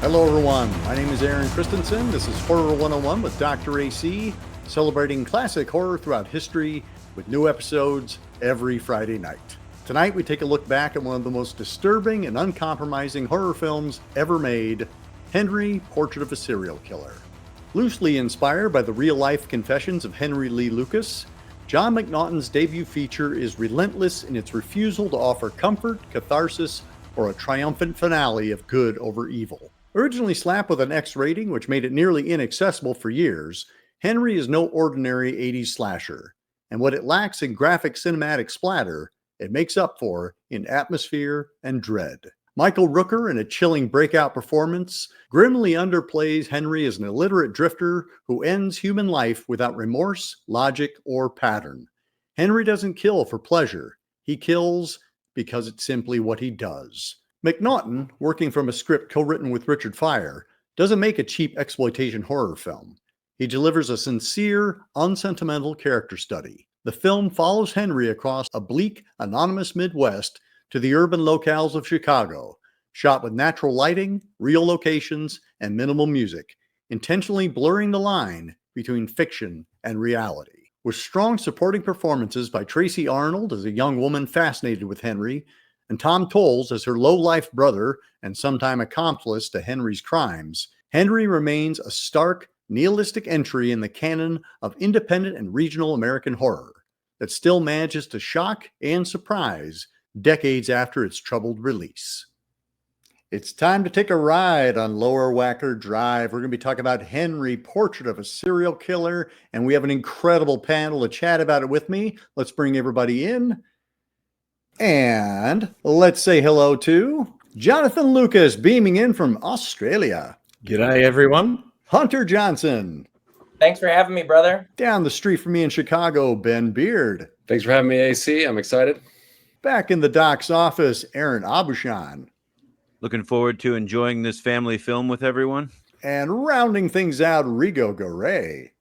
Hello everyone, my name is Aaron Christensen. This is Horror 101 with Dr. AC, celebrating classic horror throughout history with new episodes every Friday night. Tonight we take a look back at one of the most disturbing and uncompromising horror films ever made, Henry, Portrait of a Serial Killer. Loosely inspired by the real-life confessions of Henry Lee Lucas, John McNaughton's debut feature is relentless in its refusal to offer comfort, catharsis, or a triumphant finale of good over evil. Originally slapped with an X rating, which made it nearly inaccessible for years, Henry is no ordinary 80s slasher, and what it lacks in graphic cinematic splatter, it makes up for in atmosphere and dread. Michael Rooker, in a chilling breakout performance, grimly underplays Henry as an illiterate drifter who ends human life without remorse, logic, or pattern. Henry doesn't kill for pleasure. He kills because it's simply what he does. McNaughton, working from a script co-written with Richard Fire, doesn't make a cheap exploitation horror film. He delivers a sincere, unsentimental character study. The film follows Henry across a bleak, anonymous Midwest to the urban locales of Chicago, shot with natural lighting, real locations, and minimal music, intentionally blurring the line between fiction and reality. With strong supporting performances by Tracy Arnold as a young woman fascinated with Henry, and Tom Towles as her low-life brother and sometime accomplice to Henry's crimes, Henry remains a stark, nihilistic entry in the canon of independent and regional American horror that still manages to shock and surprise decades after its troubled release. It's time to take a ride on Lower Wacker Drive. We're going to be talking about Henry, Portrait of a Serial Killer, and we have an incredible panel to chat about it with me. Let's bring everybody in. And let's say hello to Jonathan Lucas, beaming in from Australia. G'day, everyone. Hunter Johnson. Thanks for having me, brother. Down the street from me in Chicago, Ben Beard. Thanks for having me, AC. I'm excited. Back in the doc's office, Aaron Abushan. Looking forward to enjoying this family film with everyone. And rounding things out, Rigo Garay.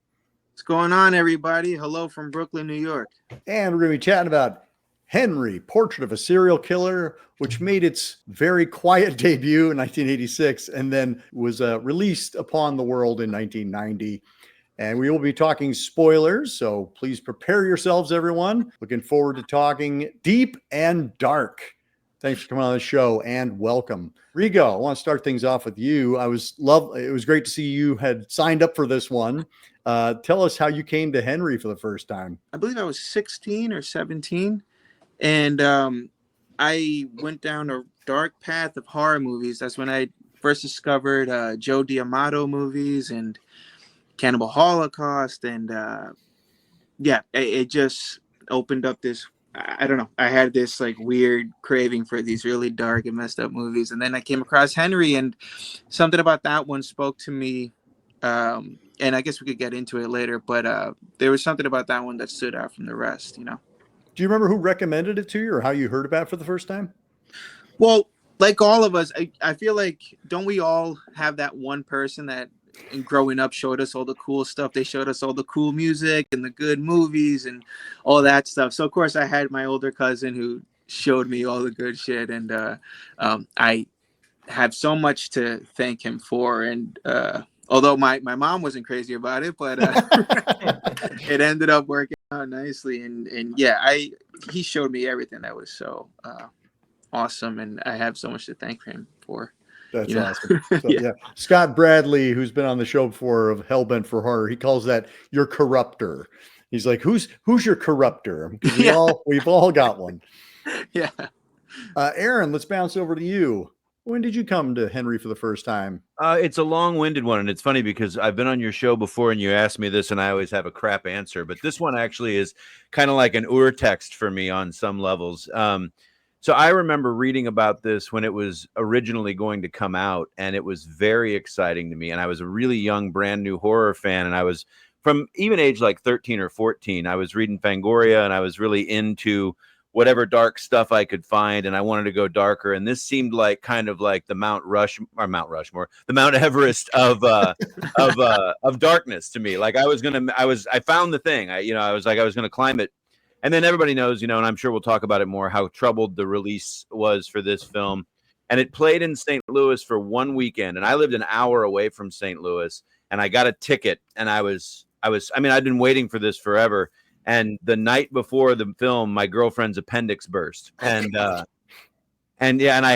What's going on, everybody? Hello from Brooklyn, New York. And we're going to be chatting about Henry, Portrait of a Serial Killer, which made its very quiet debut in 1986 and then was released upon the world in 1990. And we will be talking spoilers, so please prepare yourselves, everyone. Looking forward to talking deep and dark. Thanks for coming on the show and welcome. Rigo, I want to start things off with you. It was great to see you had signed up for this one. Tell us how you came to Henry for the first time. I believe I was 16 or 17. And I went down a dark path of horror movies. That's when I first discovered Joe D'Amato movies and Cannibal Holocaust. And it just opened up this, I don't know, I had this like weird craving for these really dark and messed up movies. And then I came across Henry, and something about that one spoke to me. And I guess we could get into it later, but there was something about that one that stood out from the rest, you know. Do you remember who recommended it to you or how you heard about it for the first time? Well, like all of us, I feel like, don't we all have that one person that in growing up showed us all the cool stuff? They showed us all the cool music and the good movies and all that stuff. So, of course, I had my older cousin who showed me all the good shit. And I have so much to thank him for. And although my mom wasn't crazy about it, but it ended up working out nicely. And he showed me everything that was so awesome, and I have so much to thank him for. That's awesome. So, yeah. Scott Bradley, who's been on the show before of Hellbent for Horror, he calls that your corruptor. He's like, who's your corruptor? We've all got one. Yeah. Aaron, let's bounce over to you. When did you come to Henry for the first time? It's a long-winded one, and it's funny because I've been on your show before, and you asked me this, and I always have a crap answer. But this one actually is kind of like an urtext for me on some levels. So I remember reading about this when it was originally going to come out, and it was very exciting to me. And I was a really young, brand new horror fan, and I was from even age like 13 or 14. I was reading Fangoria, and I was really into whatever dark stuff I could find, and I wanted to go darker. And this seemed like kind of like the Mount Rushmore, the Mount Everest of darkness to me. Like I found the thing. I was gonna climb it. And then everybody knows, and I'm sure we'll talk about it more, how troubled the release was for this film. and it played in St. Louis for one weekend, and I lived an hour away from St. Louis, and I got a ticket, and I mean, I'd been waiting for this forever. And the night before the film, my girlfriend's appendix burst, and I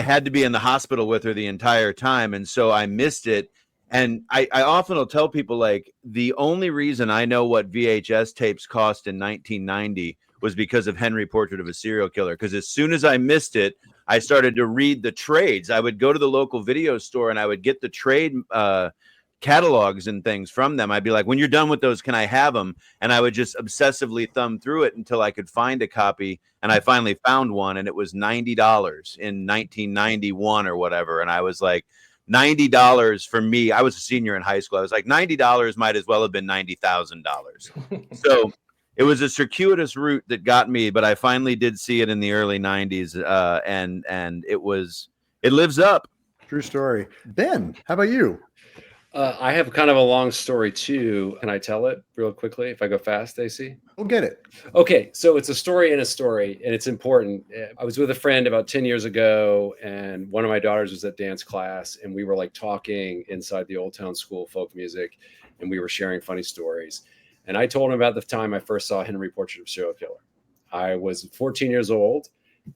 had to be in the hospital with her the entire time, and so I missed it. And I often will tell people, like, the only reason I know what VHS tapes cost in 1990 was because of Henry, Portrait of a Serial Killer. Because as soon as I missed it, I started to read the trades. I would go to the local video store and I would get the trade catalogs and things from them. I'd be like, when you're done with those, can I have them? And I would just obsessively thumb through it until I could find a copy. And I finally found one, and it was $90 in 1991 or whatever. And I was like, $90 for me. I was a senior in high school. I was like, $90 might as well have been $90,000. So it was a circuitous route that got me, but I finally did see it in the early 90s. And it lives up. True story. Ben, how about you? I have kind of a long story too. Can I tell it real quickly if I go fast, AC? We'll get it. Okay, so it's a story in a story, and it's important. I was with a friend about 10 years ago, and one of my daughters was at dance class, and we were like talking inside the Old Town School of Folk Music, and we were sharing funny stories. And I told him about the time I first saw Henry, Portrait of a Serial Killer. I was 14 years old,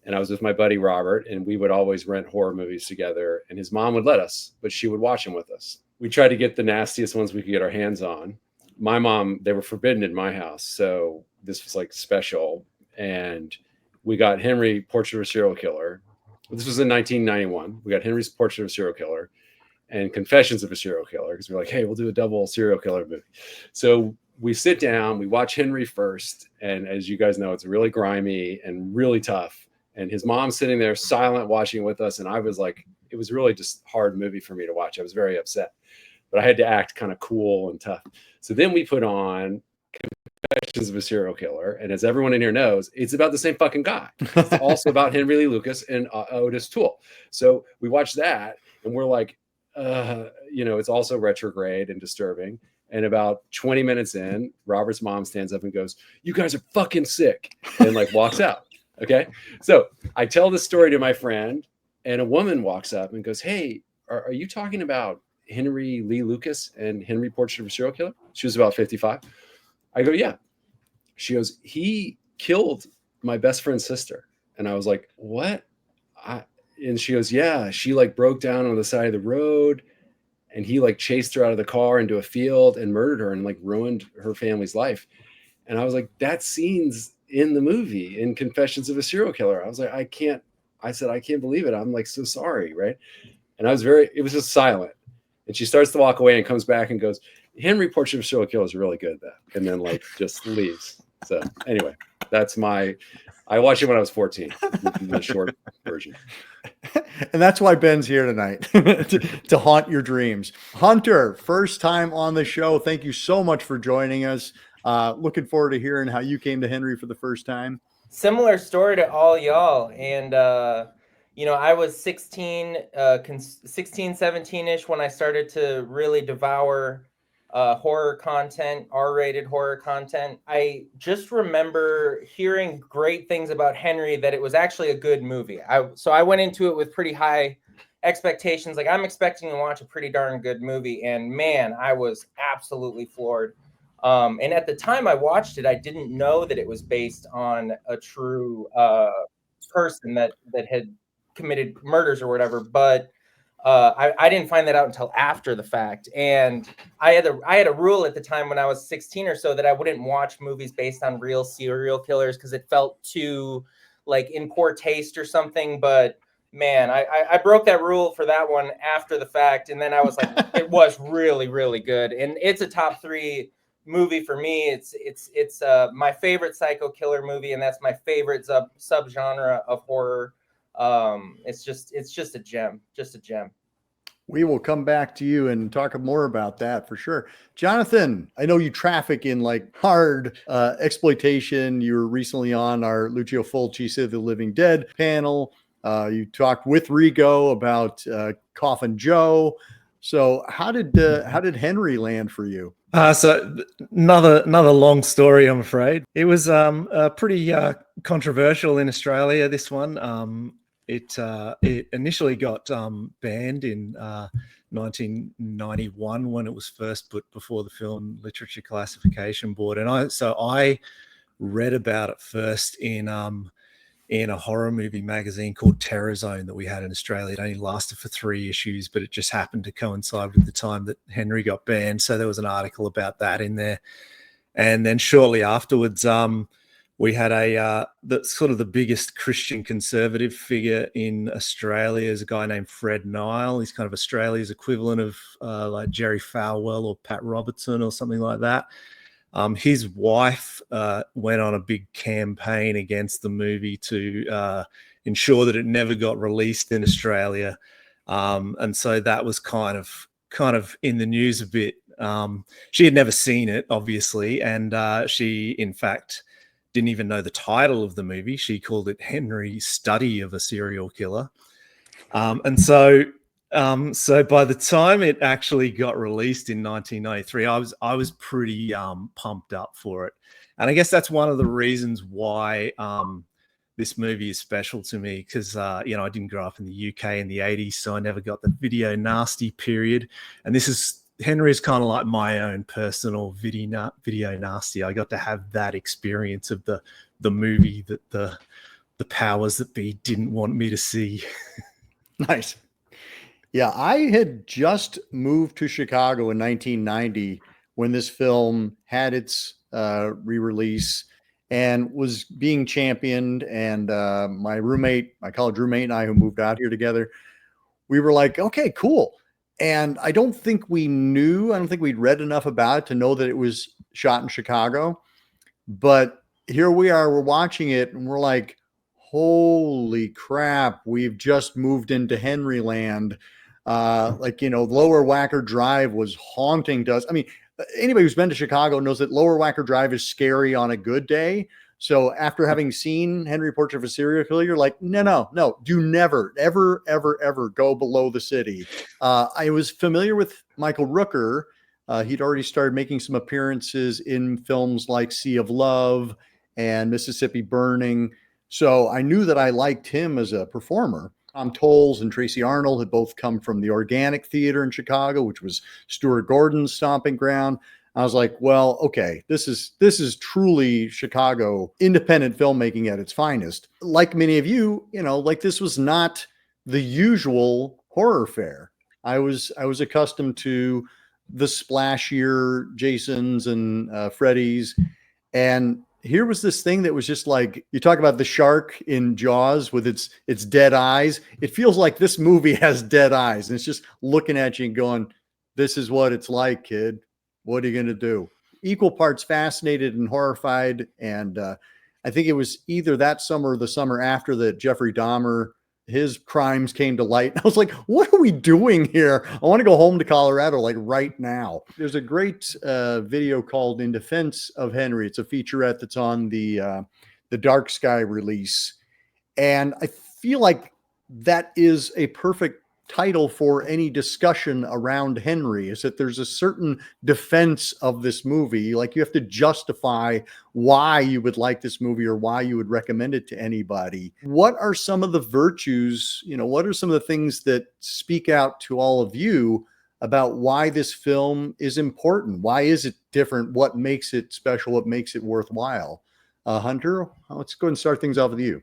and I was with my buddy Robert, and we would always rent horror movies together, and his mom would let us, but she would watch them with us. We tried to get the nastiest ones we could get our hands on. My mom, they were forbidden in my house, so this was like special. And we got Henry, Portrait of a Serial Killer. This was in 1991. We got Henry's Portrait of a Serial Killer and Confessions of a Serial Killer, because we're like, hey, we'll do a double serial killer movie. So we sit down, we watch Henry first, and as you guys know, it's really grimy and really tough. And his mom's sitting there silent watching with us, and I was like, it was really just a hard movie for me to watch. I was very upset, but I had to act kind of cool and tough. So then we put on Confessions of a Serial Killer, and as everyone in here knows, it's about the same fucking guy. It's also about Henry Lee Lucas and Otis Toole. So we watched that, and we're like, it's also retrograde and disturbing. And about 20 minutes in, Robert's mom stands up and goes, "You guys are fucking sick," and like walks out. Okay, so I tell this story to my friend, and a woman walks up and goes, "Hey, are you talking about Henry Lee Lucas and Henry, Portrait of a Serial Killer?" She was about 55. I go, "Yeah." She goes, "He killed my best friend's sister." And I was like, "What?" And she goes, "Yeah, she like broke down on the side of the road, and he like chased her out of the car into a field and murdered her and like ruined her family's life." And I was like, that scene's in the movie in Confessions of a Serial Killer. I was like, I can't believe it. I'm like, so sorry. Right. And it was just silent. And she starts to walk away and comes back and goes, "Henry, Portrait of a Serial Killer is really good though." And then like just leaves. So anyway, I watched it when I was 14, the short version. And that's why Ben's here tonight to haunt your dreams. Hunter, first time on the show. Thank you so much for joining us. Looking forward to hearing how you came to Henry for the first time. Similar story to all y'all. And, I was 16, 17-ish when I started to really devour horror content, R-rated horror content. I just remember hearing great things about Henry, that it was actually a good movie. So I went into it with pretty high expectations. Like, I'm expecting to watch a pretty darn good movie. And man, I was absolutely floored. And at the time I watched it, I didn't know that it was based on a true person that had committed murders or whatever. But I didn't find that out until after the fact. And I had a rule at the time when I was 16 or so that I wouldn't watch movies based on real serial killers because it felt too like in poor taste or something. But man, I broke that rule for that one after the fact. And then I was like, it was really, really good. And it's a top 3 movie for me. It's my favorite psycho killer movie, and that's my favorite subgenre of horror. It's just a gem, We will come back to you and talk more about that for sure. Jonathan, I know you traffic in like hard exploitation. You were recently on our Lucio Fulci City of the Living Dead panel. You talked with Rigo about Coffin Joe. So how did Henry land for you? So another long story, I'm afraid. It was pretty controversial in Australia, this one. it initially got banned in 1991 when it was first put before the Film Literature Classification Board, and I read about it first in a horror movie magazine called Terror Zone that we had in Australia. It only lasted for 3 issues, but it just happened to coincide with the time that Henry got banned. So there was an article about that in there. And then shortly afterwards, we had the sort of the biggest Christian conservative figure in Australia is a guy named Fred Nile. He's kind of Australia's equivalent of like Jerry Falwell or Pat Robertson or something like that. His wife went on a big campaign against the movie to ensure that it never got released in Australia, and so that was kind of in the news a bit. She had never seen it, obviously, and she, in fact, didn't even know the title of the movie. She called it Henry's Study of a Serial Killer, and so by the time it actually got released in 1993, I was pretty pumped up for it, and I guess that's one of the reasons why this movie is special to me, because I didn't grow up in the UK in the 80s, so I never got the video nasty period, and Henry is kind of like my own personal video nasty. I got to have that experience of the movie that the powers that be didn't want me to see. Nice. Yeah, I had just moved to Chicago in 1990 when this film had its re-release and was being championed. And my college roommate and I, who moved out here together, we were like, okay, cool. And I don't think we'd read enough about it to know that it was shot in Chicago. But here we are, we're watching it, and we're like, holy crap, we've just moved into Henry land. Lower Wacker Drive was haunting to us. I mean, anybody who's been to Chicago knows that Lower Wacker Drive is scary on a good day. So after having seen Henry Portrait of a Serial Killer, you're like, no, do never, ever, ever, ever go below the city. I was familiar with Michael Rooker. He'd already started making some appearances in films like Sea of Love and Mississippi Burning. So I knew that I liked him as a performer. Towles and Tracy Arnold had both come from the Organic Theater in Chicago, which was Stuart Gordon's stomping ground. I was like, well, okay, this is truly Chicago independent filmmaking at its finest. Like many of you, this was not the usual horror fare. I was accustomed to the splashier Jasons and Freddys, and here was this thing that was just like, you talk about the shark in Jaws with its dead eyes. It feels like this movie has dead eyes, and it's just looking at you and going, this is what it's like, kid. What are you going to do? Equal parts fascinated and horrified. And I think it was either that summer or the summer after that Jeffrey Dahmer, his crimes came to light. I was like, what are we doing here? I want to go home to Colorado, like right now. There's a great video called In Defense of Henry. It's a featurette that's on the Dark Sky release. And I feel like that is a perfect title for any discussion around Henry, is that there's a certain defense of this movie. Like, you have to justify why you would like this movie or why you would recommend it to anybody. What are some of the virtues, what are some of the things that speak out to all of you about why this film is important? Why is it different? What makes it special? What makes it worthwhile? Hunter, let's go ahead and start things off with you.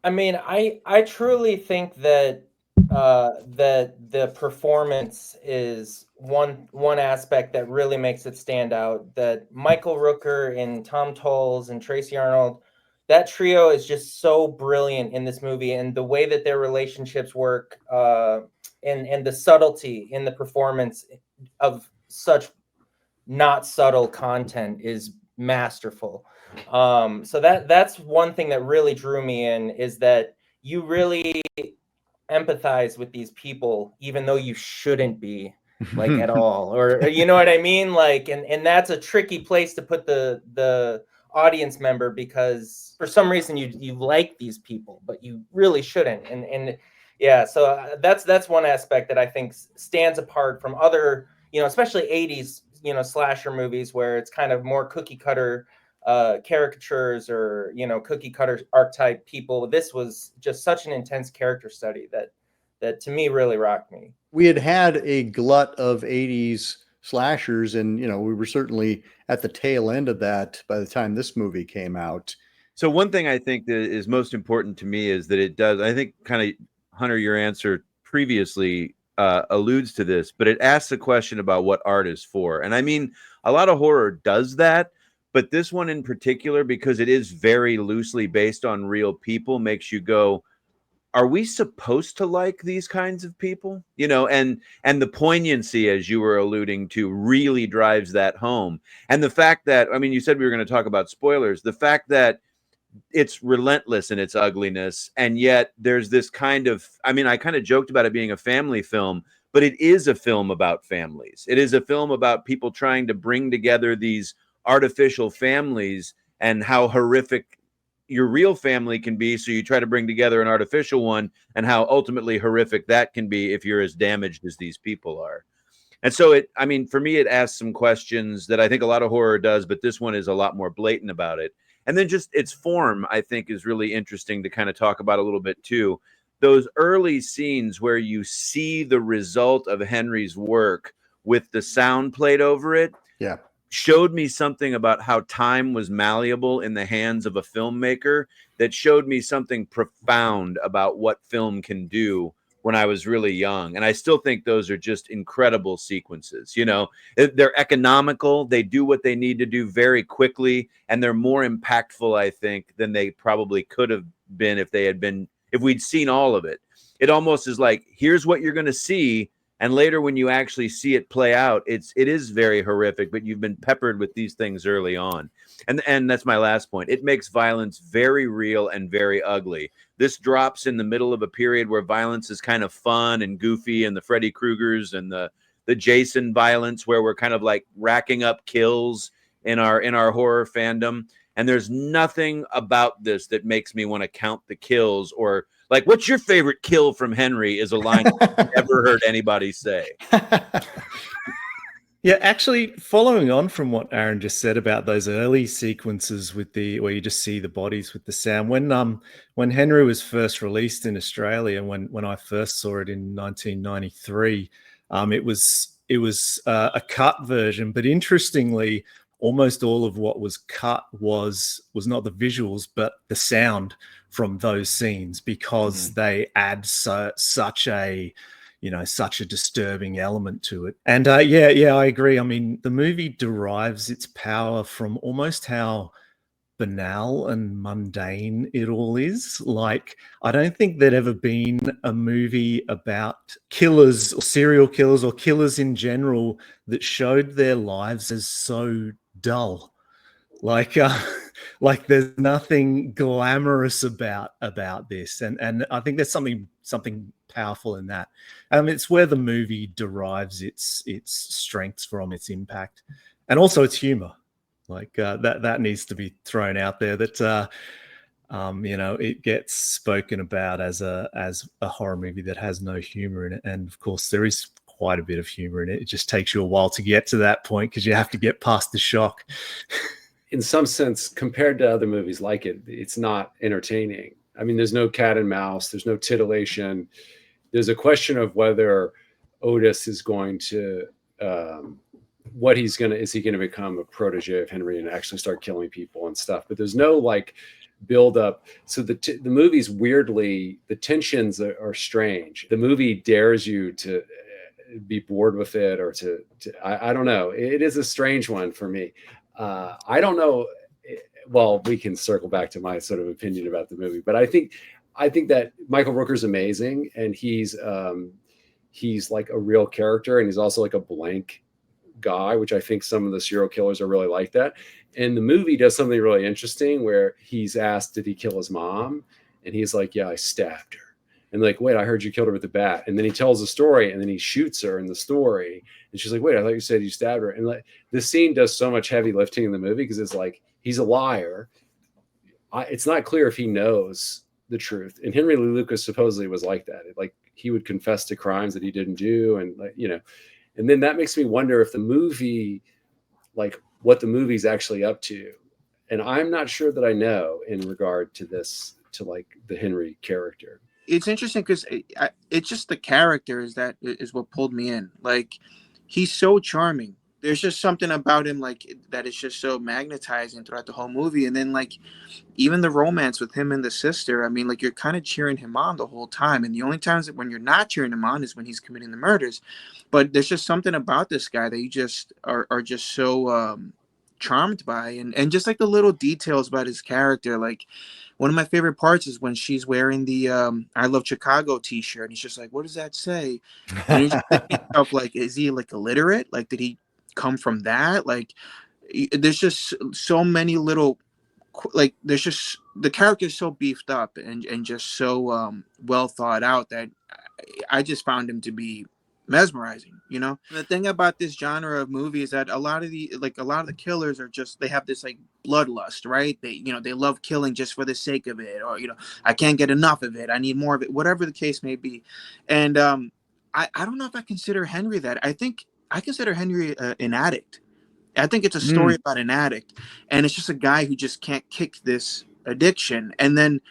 I mean, I truly think that that the performance is one aspect that really makes it stand out. That Michael Rooker and Tom Towles and Tracy Arnold, that trio is just so brilliant in this movie, and the way that their relationships work, and the subtlety in the performance of such not subtle content is masterful. So that's one thing that really drew me in, is that you really empathize with these people, even though you shouldn't be, like, at all, or you know what I mean? Like, and that's a tricky place to put the audience member, because for some reason you like these people, but you really shouldn't. And yeah, so that's one aspect that I think stands apart from other, especially 80s, slasher movies, where it's kind of more cookie cutter caricatures or, you know, cookie cutter archetype people. This was just such an intense character study that to me really rocked me. We had a glut of 80s slashers, and you know, we were certainly at the tail end of that by the time this movie came out. So one thing I think that is most important to me is that it does, I think kind of, Hunter, your answer previously alludes to this, but it asks a question about what art is for. And I mean, a lot of horror does that, but this one in particular, because it is very loosely based on real people, makes you go, are we supposed to like these kinds of people? You know, and the poignancy, as you were alluding to, really drives that home. And the fact that, I mean, you said we were going to talk about spoilers, the fact that it's relentless in its ugliness, and yet there's this kind of, I mean, I kind of joked about it being a family film, but it is a film about families. It is a film about people trying to bring together these artificial families and how horrific your real family can be, so you try to bring together an artificial one, and how ultimately horrific that can be if you're as damaged as these people are. And so it, I mean, for me, it asks some questions that I think a lot of horror does, but this one is a lot more blatant about it. And then just its form, I think, is really interesting to kind of talk about a little bit too. Those early scenes where you see the result of Henry's work with the sound played over it, Yeah. showed me something about how time was malleable in the hands of a filmmaker, that showed me something profound about what film can do when I was really young. And I still think those are just incredible sequences. You know, they're economical. They do what they need to do very quickly. And they're more impactful, I think, than they probably could have been if we'd seen all of it. It almost is like, here's what you're going to see. And later, when you actually see it play out, it is very horrific, but you've been peppered with these things early on. And that's my last point. It makes violence very real and very ugly. This drops in the middle of a period where violence is kind of fun and goofy, and the Freddy Kruegers and the Jason violence, where we're kind of like racking up kills in our horror fandom. And there's nothing about this that makes me want to count the kills, or like, what's your favorite kill from Henry is a line I've never heard anybody say. Yeah, actually, following on from what Aaron just said about those early sequences with where you just see the bodies with the sound, when Henry was first released in Australia, when I first saw it in 1993, it was a cut version, but interestingly, almost all of what was cut was not the visuals, but the sound from those scenes, because they add such a disturbing element to it. And yeah, I agree. I mean, the movie derives its power from almost how banal and mundane it all is. Like, I don't think there'd ever been a movie about killers or serial killers or killers in general that showed their lives as so dull. Like there's nothing glamorous about this, and I think there's something powerful in that. It's where the movie derives its strengths from, its impact, and also its humor. Like that needs to be thrown out there. That it gets spoken about as a horror movie that has no humor in it, and of course there is quite a bit of humor in it. It just takes you a while to get to that point because you have to get past the shock. In some sense, compared to other movies like it, it's not entertaining. I mean, there's no cat and mouse. There's no titillation. There's a question of whether Otis is going to, is he going to become a protege of Henry and actually start killing people and stuff? But there's no like build up. So the movie's weirdly, the tensions are strange. The movie dares you to be bored with it, or I don't know. It is a strange one for me. I don't know. Well, we can circle back to my sort of opinion about the movie, but I think that Michael Rooker's amazing, and he's like a real character, and he's also like a blank guy, which I think some of the serial killers are really like that. And the movie does something really interesting where he's asked, did he kill his mom? And he's like, yeah, I stabbed her. And like, wait, I heard you killed her with a bat. And then he tells the story, and then he shoots her in the story. And she's like, wait, I thought you said you stabbed her. And like, this scene does so much heavy lifting in the movie because it's like, he's a liar. It's not clear if he knows the truth. And Henry Lee Lucas supposedly was like that. Like, he would confess to crimes that he didn't do. And like, and then that makes me wonder if the movie, like what the movie's actually up to. And I'm not sure that I know in regard to this, to like the Henry character. It's interesting because it's just the characters that is what pulled me in. Like, he's so charming. There's just something about him like that is just so magnetizing throughout the whole movie. And then like even the romance with him and the sister, I mean, like, you're kind of cheering him on the whole time. And the only times that when you're not cheering him on is when he's committing the murders. But there's just something about this guy that you just are just so charmed by, and just like the little details about his character. Like, one of my favorite parts is when she's wearing the I Love Chicago t-shirt, and he's just like, what does that say? And you're just thinking to yourself, like, is he like illiterate? Like, did he come from that? Like, there's just so many little, like, there's just, the character is so beefed up and just so well thought out that I just found him to be mesmerizing. The thing about this genre of movie is that a lot of the killers are just, they have this like bloodlust, right? They love killing just for the sake of it, or I can't get enough of it, I need more of it, whatever the case may be. And I don't know if I consider Henry that. I think I consider Henry an addict. I think it's a story about an addict, and it's just a guy who just can't kick this addiction. And then,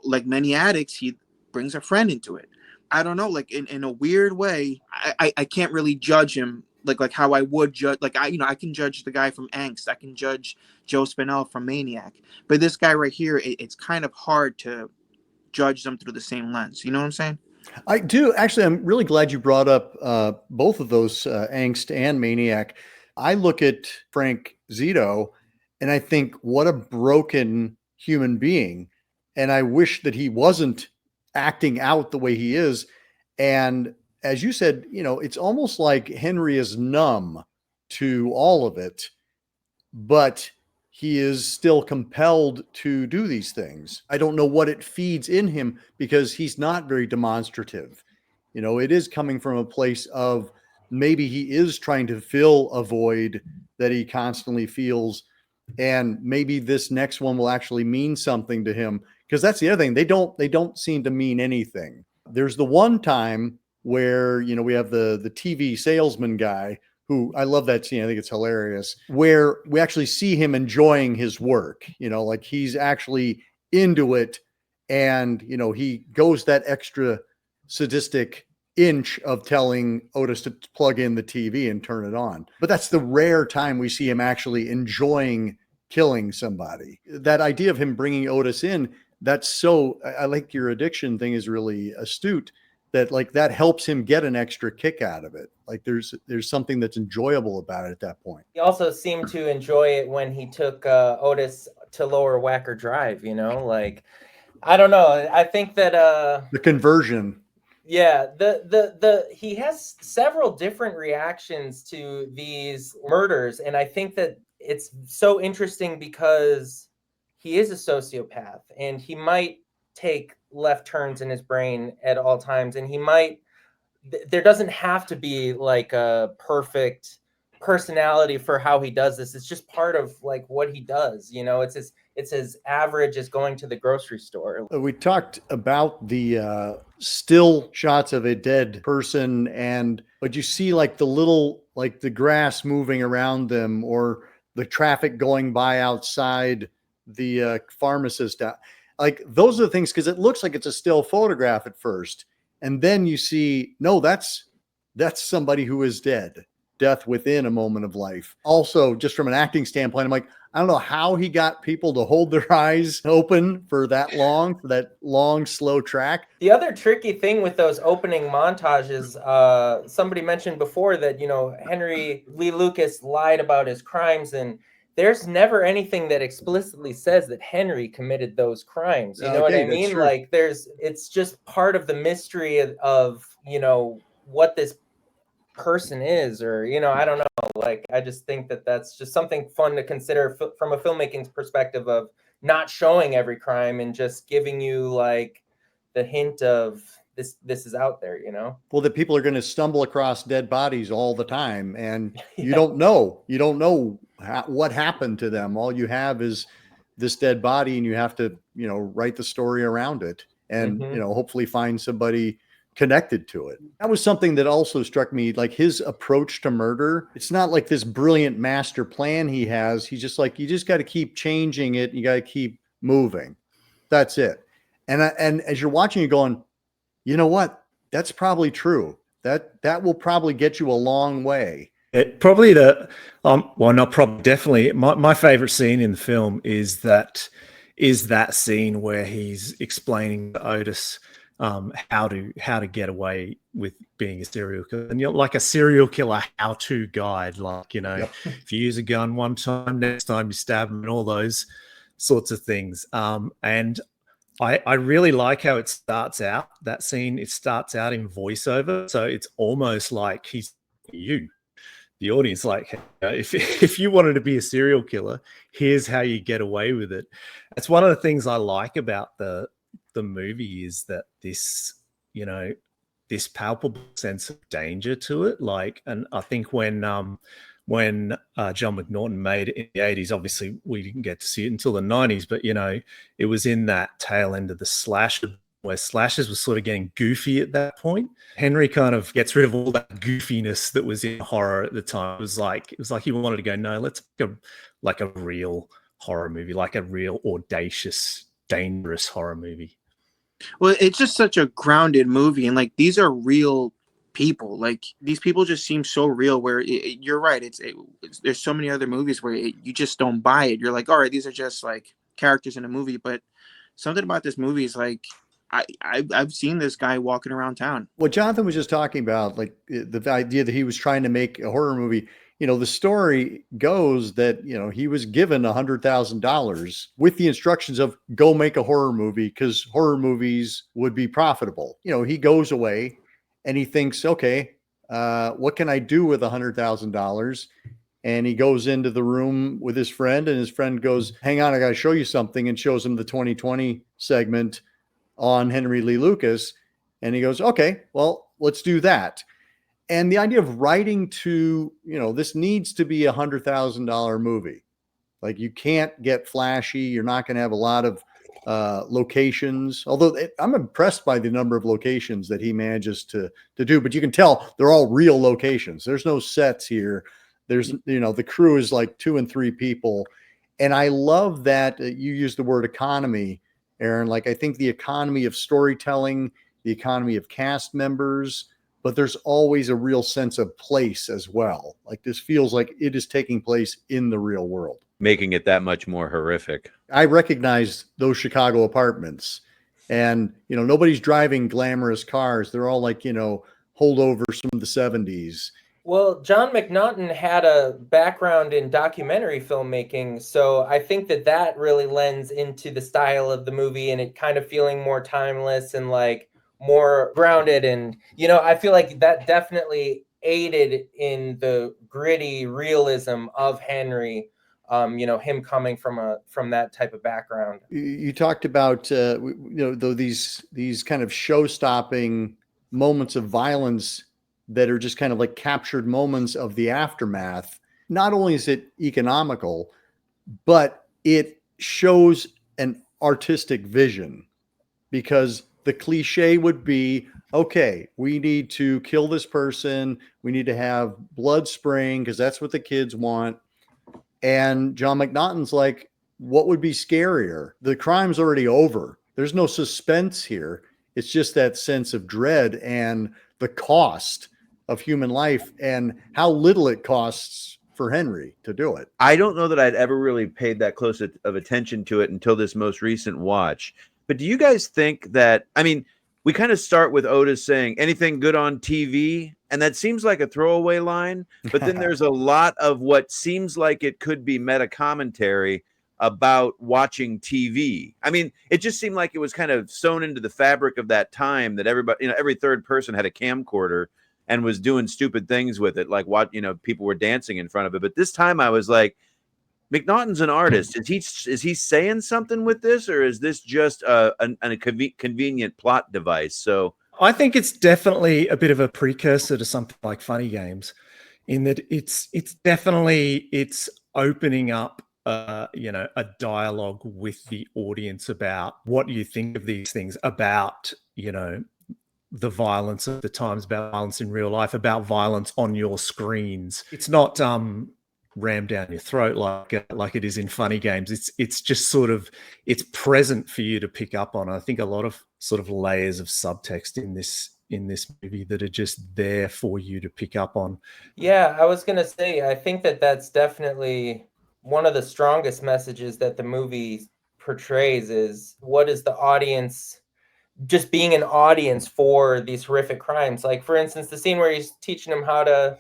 like many addicts, he brings a friend into it. I don't know, like in a weird way, I can't really judge him like how I would judge, like I can judge the guy from Angst, I can judge Joe Spinell from Maniac, but this guy right here, it's kind of hard to judge them through the same lens. You know what I'm saying? I do. Actually, I'm really glad you brought up both of those, Angst and Maniac. I look at Frank Zito and I think, what a broken human being. And I wish that he wasn't acting out the way he is. And as you said, it's almost like Henry is numb to all of it, but he is still compelled to do these things. I don't know what it feeds in him because he's not very demonstrative. It is coming from a place of maybe he is trying to fill a void that he constantly feels. And maybe this next one will actually mean something to him, because that's the other thing. They don't seem to mean anything. There's the one time where, we have the TV salesman guy, who, I love that scene. I think it's hilarious, where we actually see him enjoying his work, like he's actually into it. And, he goes that extra sadistic inch of telling Otis to plug in the TV and turn it on. But that's the rare time we see him actually enjoying killing somebody. That idea of him bringing Otis in, that's so, I like your addiction thing is really astute, that like that helps him get an extra kick out of it. Like there's something that's enjoyable about it at that point. He also seemed to enjoy it when he took Otis to Lower Wacker Drive, like, I don't know. I think that the conversion. Yeah, he has several different reactions to these murders, and I think that it's so interesting because he is a sociopath, and he might take left turns in his brain at all times, and there doesn't have to be like a perfect personality for how he does this. It's just part of like what he does. It's as average as going to the grocery store. We talked about the still shots of a dead person, but you see like the little, like the grass moving around them, or the traffic going by outside the pharmacist. Like those are the things, because it looks like it's a still photograph at first, and then you see, no, that's somebody who is dead. Death within a moment of life. Also, just from an acting standpoint, I'm like, I don't know how he got people to hold their eyes open for that long, slow track. The other tricky thing with those opening montages, somebody mentioned before that, Henry Lee Lucas lied about his crimes, and there's never anything that explicitly says that Henry committed those crimes. You know what I mean? True. Like it's just part of the mystery of what this person is, or I don't know, like I just think that that's just something fun to consider from a filmmaking perspective, of not showing every crime and just giving you like the hint of this is out there. Well, that people are going to stumble across dead bodies all the time, and you don't know what happened to them. All you have is this dead body, and you have to write the story around it, and hopefully find somebody connected to it. That was something that also struck me, like his approach to murder. It's not like this brilliant master plan he has. He's just like, you just got to keep changing it. You got to keep moving. That's it. And as you're watching, you're going, you know what? That's probably true. That will probably get you a long way. Probably definitely my favorite scene in the film is that scene where he's explaining to Otis how to get away with being a serial killer, and like a serial killer how-to guide, like, Yep. if you use a gun one time, next time you stab him, and all those sorts of things. And I really like how it starts out, that scene. It starts out in voiceover, so it's almost like he's you, the audience, like, if you wanted to be a serial killer, here's how you get away with it. That's one of the things I like about the movie, is that this, this palpable sense of danger to it. Like, and I think when John McNaughton made it in the 80s, obviously we didn't get to see it until the 90s, but it was in that tail end of the slasher, where slashers was sort of getting goofy at that point. Henry kind of gets rid of all that goofiness that was in horror at the time. It was like he wanted to go, no, let's make a real horror movie, like a real audacious, dangerous horror movie. Well, it's just such a grounded movie, and like, these are real people. Like, these people just seem so real, where you're right. There's so many other movies where you just don't buy it. You're like, all right, these are just like characters in a movie. But something about this movie is like, I've seen this guy walking around town. What Jonathan was just talking about, like the idea that he was trying to make a horror movie, the story goes that, he was given $100,000 with the instructions of go make a horror movie because horror movies would be profitable. He goes away and he thinks, okay, what can I do with $100,000? And he goes into the room with his friend, and his friend goes, hang on, I got to show you something, and shows him the 2020 segment on Henry Lee Lucas. And he goes, okay, well, let's do that. And the idea of writing to, this needs to be $100,000 movie. Like, you can't get flashy. You're not going to have a lot of locations, although I'm impressed by the number of locations that he manages to do, but you can tell they're all real locations. There's no sets here. There's, the crew is like 2 and 3 people. And I love that you use the word economy, Aaron. Like, I think the economy of storytelling, the economy of cast members, but there's always a real sense of place as well. Like, this feels like it is taking place in the real world, making it that much more horrific. I recognize those Chicago apartments, and, nobody's driving glamorous cars. They're all like, holdovers from the 70s. Well, John McNaughton had a background in documentary filmmaking, so I think that really lends into the style of the movie, and it kind of feeling more timeless and like more grounded. And, I feel like that definitely aided in the gritty realism of Henry, him coming from that type of background. You talked about, these kind of show-stopping moments of violence that are just kind of like captured moments of the aftermath. Not only is it economical, but it shows an artistic vision, because the cliche would be, okay, we need to kill this person. We need to have blood spraying because that's what the kids want. And John McNaughton's like, what would be scarier? The crime's already over. There's no suspense here. It's just that sense of dread and the cost of human life and how little it costs for Henry to do it. I don't know that I'd ever really paid that close of attention to it until this most recent watch. But do you guys think that, we kind of start with Otis saying anything good on TV, and that seems like a throwaway line, but then there's a lot of what seems like it could be meta commentary about watching TV. It just seemed like it was kind of sewn into the fabric of that time that everybody, every third person had a camcorder and was doing stupid things with it, like what, people were dancing in front of it. But this time I was like, McNaughton's an artist. Is he saying something with this, or is this just a convenient plot device? So I think it's definitely a bit of a precursor to something like Funny Games, in that it's opening up a dialogue with the audience about what you think of these things, about the violence of the times, about violence in real life, about violence on your screens. It's not rammed down your throat like it is in funny games. It's just sort of, it's present for you to pick up on. I think a lot of sort of layers of subtext in this movie that are just there for you to pick up on. Yeah, I was going to say, I think that that's definitely one of the strongest messages that the movie portrays, is what is the audience, just being an audience for these horrific crimes. Like, for instance, the scene where he's teaching them how to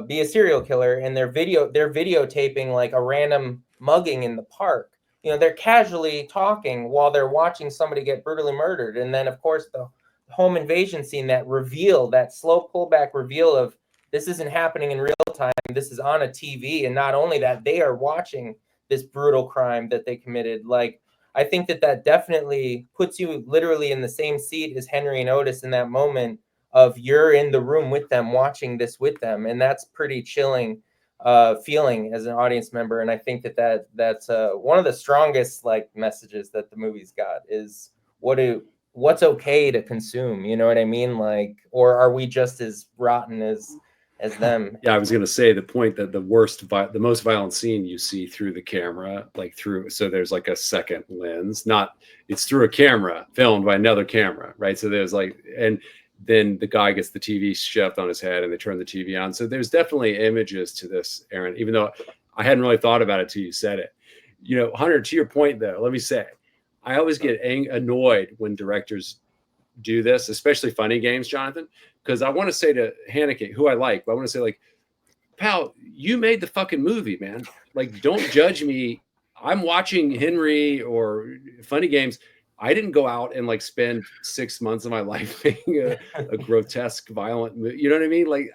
be a serial killer, and they're videotaping like a random mugging in the park. You know, they're casually talking while they're watching somebody get brutally murdered. And then, of course, the home invasion scene, that reveal, that slow pullback reveal of this isn't happening in real time. This is on a TV. And not only that, they are watching this brutal crime that they committed. Like, I think that definitely puts you literally in the same seat as Henry and Otis in that moment of you're in the room with them, watching this with them. And that's pretty chilling feeling as an audience member. And I think that's one of the strongest like messages that the movie's got, is what's okay to consume, you know what I mean? Like, or are we just as rotten as them? Yeah, I was going to say the point that the most violent scene you see through the camera, so there's like a second lens, it's through a camera filmed by another camera, right? So there's and then the guy gets the TV shoved on his head and they turn the TV on. So there's definitely images to this, Aaron, even though I hadn't really thought about it till you said it. You know, Hunter, to your point though, let me say, I always get annoyed when directors do this, especially funny games, Jonathan, because I want to say to Haneke, who I like, but I want to say, like, pal, you made the fucking movie, man. Like, don't judge me. I'm watching Henry or funny games. I didn't go out and like spend 6 months of my life making a grotesque, violent movie. You know what I mean? Like,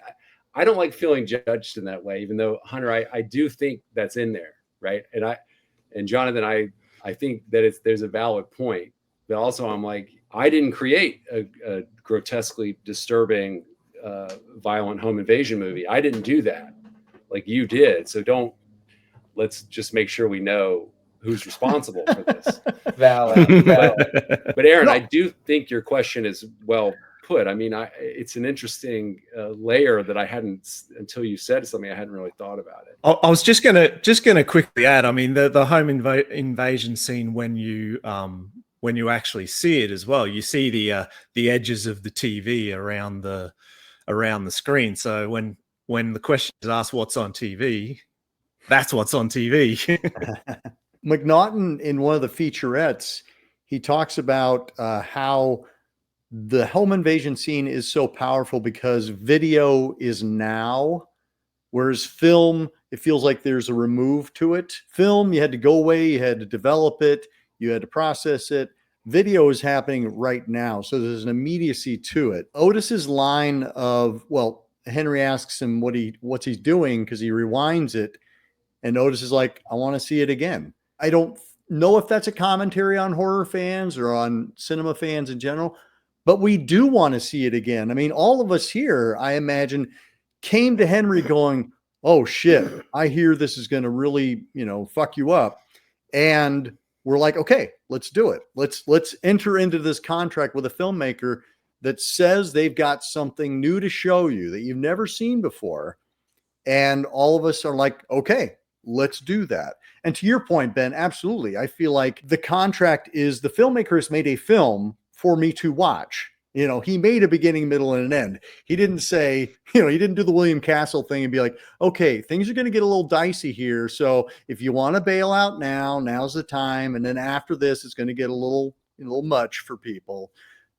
I don't like feeling judged in that way, even though, Hunter, I do think that's in there, right? And Jonathan, I think that there's a valid point, but also I'm like, I didn't create a grotesquely disturbing, violent home invasion movie. I didn't do that, like you did. So let's just make sure we know who's responsible for this. Valid. But Aaron, I do think your question is well put. I mean, it's an interesting layer that I hadn't, until you said something, I hadn't really thought about it. I was just gonna quickly add. I mean, the home invasion scene, when you actually see it as well, you see the edges of the TV around the screen. So when the question is asked, what's on TV, that's what's on TV. McNaughton, in one of the featurettes, he talks about how the home invasion scene is so powerful because video is now, whereas film, it feels like there's a remove to it. Film, you had to go away, you had to develop it, you had to process it. Video is happening right now, so there's an immediacy to it. Otis's line of, well, Henry asks him what's he's doing because he rewinds it, and Otis is like, I want to see it again. I don't know if that's a commentary on horror fans or on cinema fans in general, but we do want to see it again. I mean, all of us here, I imagine, came to Henry going, oh shit, I hear this is going to really, fuck you up. And we're like, okay, let's do it. Let's enter into this contract with a filmmaker that says they've got something new to show you that you've never seen before. And all of us are like, okay, let's do that. And to your point, Ben, absolutely. I feel like the contract is the filmmaker has made a film for me to watch. He made a beginning, middle, and an end. He didn't say, he didn't do the William Castle thing and be like, okay, things are going to get a little dicey here. So if you want to bail out now's the time. And then after this, it's going to get a little much for people.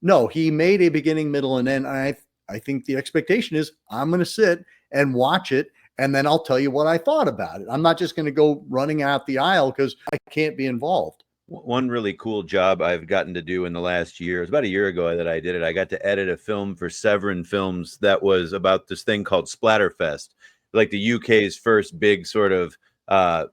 No, he made a beginning, middle, and end. I think the expectation is I'm going to sit and watch it, and then I'll tell you what I thought about it. I'm not just going to go running out the aisle because I can't be involved. One really cool job I've gotten to do in the last year, it was about a year ago that I did it. I got to edit a film for Severin Films that was about this thing called Splatterfest, like the UK's first big sort of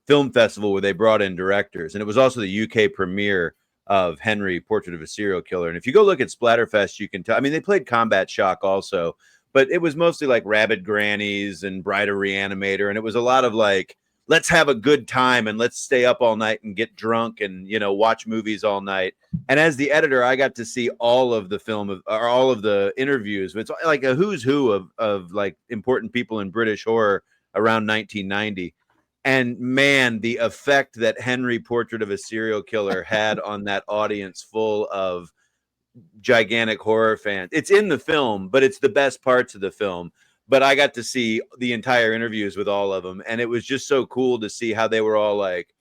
film festival where they brought in directors. And it was also the UK premiere of Henry, Portrait of a Serial Killer. And if you go look at Splatterfest, you can tell, I mean, they played Combat Shock also, but it was mostly like Rabid Grannies and Bride of Reanimator. And it was a lot of like let's have a good time and let's stay up all night and get drunk and, you know, watch movies all night. And as the editor, I got to see all of the or all of the interviews. It's like a who's who of like important people in British horror around 1990. And man, the effect that Henry, Portrait of a Serial Killer, had on that audience full of gigantic horror fans. It's in the film, but it's the best parts of the film. But I got to see the entire interviews with all of them, and it was just so cool to see how they were all like,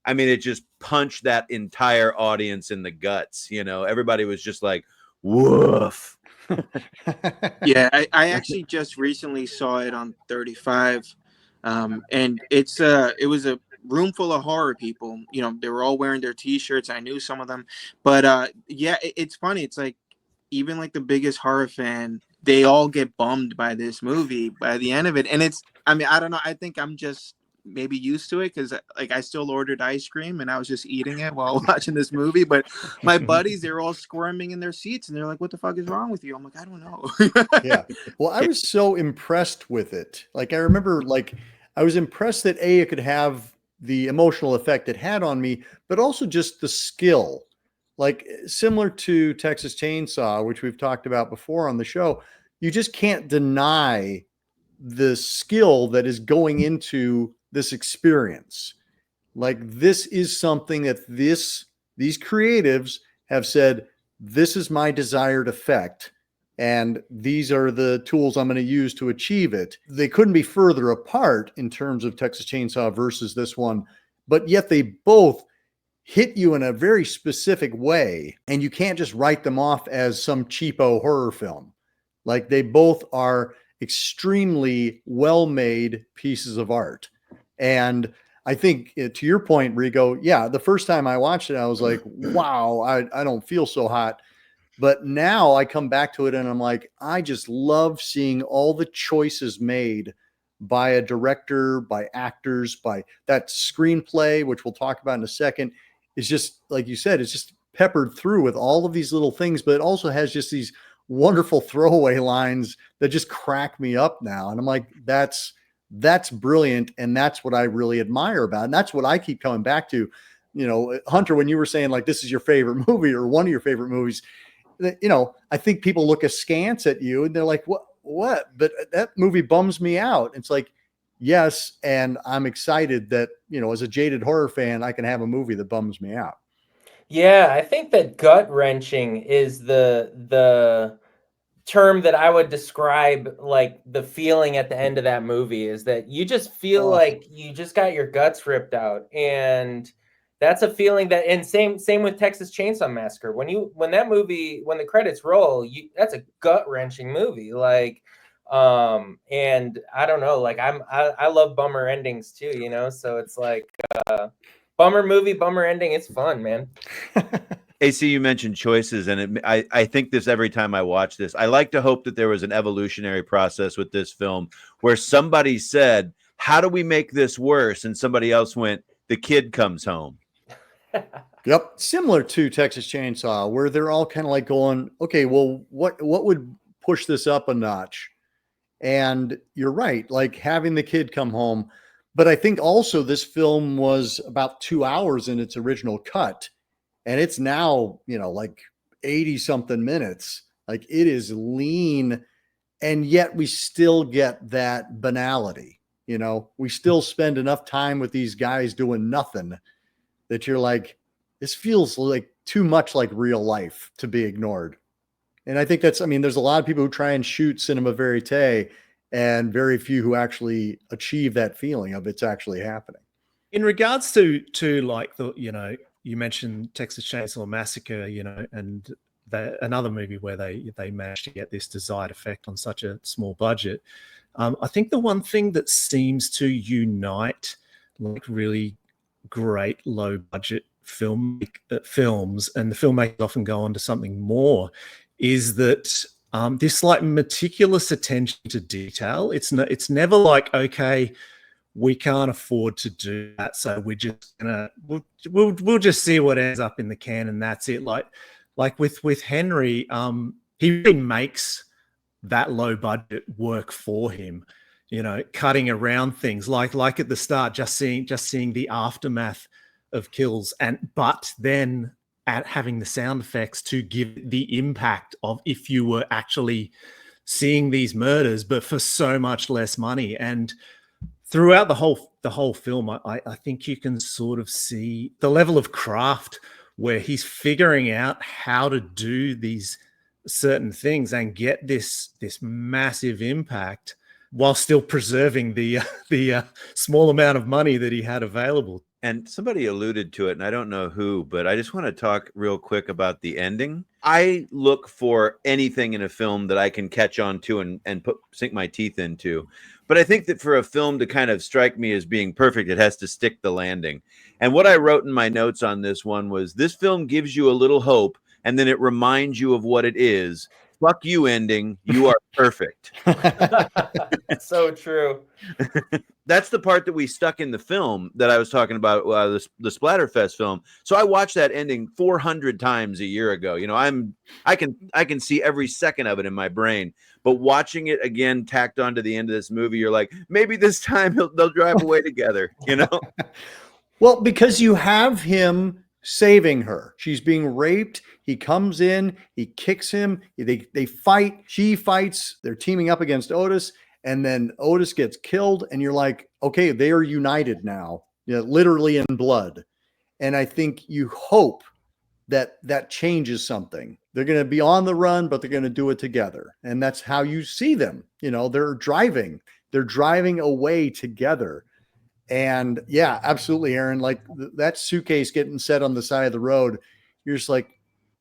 I mean, it just punched that entire audience in the guts. You know, everybody was just like, woof. Yeah, I actually just recently saw it on 35. And it was a room full of horror people. You know, they were all wearing their t-shirts. I knew some of them, but yeah, it's funny. It's like, even like the biggest horror fan, they all get bummed by this movie by the end of it. And I mean, I don't know. I think I'm just maybe used to it, because like I still ordered ice cream and I was just eating it while watching this movie. But my buddies, they're all squirming in their seats and they're like, what the fuck is wrong with you? I'm like, I don't know. Yeah. Well, I was so impressed with it. Like, I remember, like, I was impressed that it could have the emotional effect it had on me, but also just the skill. Like, similar to Texas Chainsaw, which we've talked about before on the show, you just can't deny the skill that is going into this experience. Like, this is something that these creatives have said, this is my desired effect, and these are the tools I'm going to use to achieve it. They couldn't be further apart in terms of Texas Chainsaw versus this one, but yet they both hit you in a very specific way, and you can't just write them off as some cheapo horror film. Like, they both are extremely well-made pieces of art. And I think, to your point, Rigo, yeah, the first time I watched it, I was like, wow, I don't feel so hot. But now I come back to it and I'm like, I just love seeing all the choices made by a director, by actors, by that screenplay, which we'll talk about in a second. Is just, like you said, it's just peppered through with all of these little things, but it also has just these wonderful throwaway lines that just crack me up now. And I'm like, that's brilliant. And that's what I really admire about it. And that's what I keep coming back to. You know, Hunter, when you were saying like, this is your favorite movie or one of your favorite movies, you know, I think people look askance at you and they're like, what? But that movie bums me out. It's like, yes. And I'm excited that, you know, as a jaded horror fan, I can have a movie that bums me out. Yeah, I think that gut wrenching is the term that I would describe like the feeling at the end of that movie, is that you just feel like you just got your guts ripped out. And that's a feeling that, and same with Texas Chainsaw Massacre. When the credits roll, that's a gut wrenching movie. Like, and I don't know, like I love bummer endings too, you know? So it's like, bummer movie, bummer ending. It's fun, man. AC, you mentioned choices, and I think this every time I watch this. I like to hope that there was an evolutionary process with this film where somebody said, how do we make this worse? And somebody else went, the kid comes home. Yep. Similar to Texas Chainsaw, where they're all kind of like going, okay, well, what would push this up a notch? And you're right, like having the kid come home. But I think also this film was about 2 hours in its original cut. And it's now, you know, like 80 something minutes. Like, it is lean. And yet we still get that banality. You know, we still spend enough time with these guys doing nothing that you're like, this feels like too much like real life to be ignored. And I think there's a lot of people who try and shoot cinema verite and very few who actually achieve that feeling of it's actually happening. In regards to like the, you know, you mentioned Texas Chainsaw Massacre, you know, and another movie where they managed to get this desired effect on such a small budget. I think the one thing that seems to unite like really great low budget films, and the filmmakers often go on to something more, is that this like meticulous attention to detail. It's never like, okay, we can't afford to do that, so we're just gonna we'll just see what ends up in the can, and that's it. Like with Henry, he really makes that low budget work for him. cutting around things like at the start, just seeing the aftermath of kills, but then at having the sound effects to give the impact of if you were actually seeing these murders, but for so much less money. And throughout the whole film, I think you can sort of see the level of craft where he's figuring out how to do these certain things and get this massive impact while still preserving the small amount of money that he had available. And somebody alluded to it, and I don't know who, but I just want to talk real quick about the ending. I look for anything in a film that I can catch on to and sink my teeth into. But I think that for a film to kind of strike me as being perfect, it has to stick the landing. And what I wrote in my notes on this one was, this film gives you a little hope, and then it reminds you of what it is. Fuck you, ending. You are perfect. So true. That's the part that we stuck in the film that I was talking about, the Splatterfest film. So I watched that ending 400 times a year ago. I can see every second of it in my brain. But watching it again, tacked onto the end of this movie, you're like, maybe this time they'll drive away together. Well, because you have him saving her. She's being raped. He comes in, he kicks him. They fight. She fights. They're teaming up against Otis. And then Otis gets killed, and you're like, okay, they are united now, literally in blood. And I think you hope that changes something. They're going to be on the run, but they're going to do it together. And that's how you see them. They're driving away together. And yeah, absolutely, Aaron, like that suitcase getting set on the side of the road. You're just like,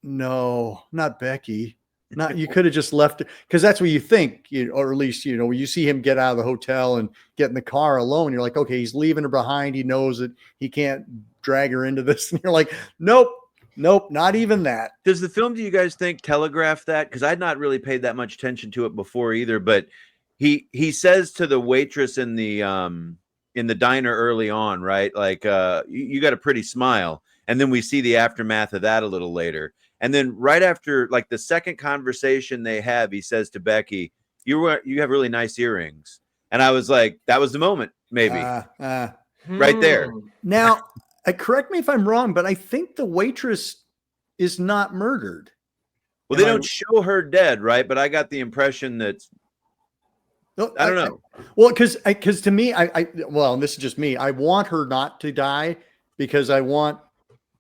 no, not Becky. Not, you could have just left it, because that's what you think, or at least, when you see him get out of the hotel and get in the car alone, you're like, okay, he's leaving her behind. He knows that he can't drag her into this. And you're like, nope, not even that. Does the film, do you guys think, telegraph that? Because I'd not really paid that much attention to it before either. But he says to the waitress in the diner early on, right? Like, you got a pretty smile. And then we see the aftermath of that a little later. And then right after, like, the second conversation they have, he says to Becky, you have really nice earrings. And I was like, that was the moment, maybe. Right there. Now, correct me if I'm wrong, but I think the waitress is not murdered. Well, they don't show her dead, right? But I got the impression that, I don't know. Well, because to me, and this is just me, I want her not to die, because I want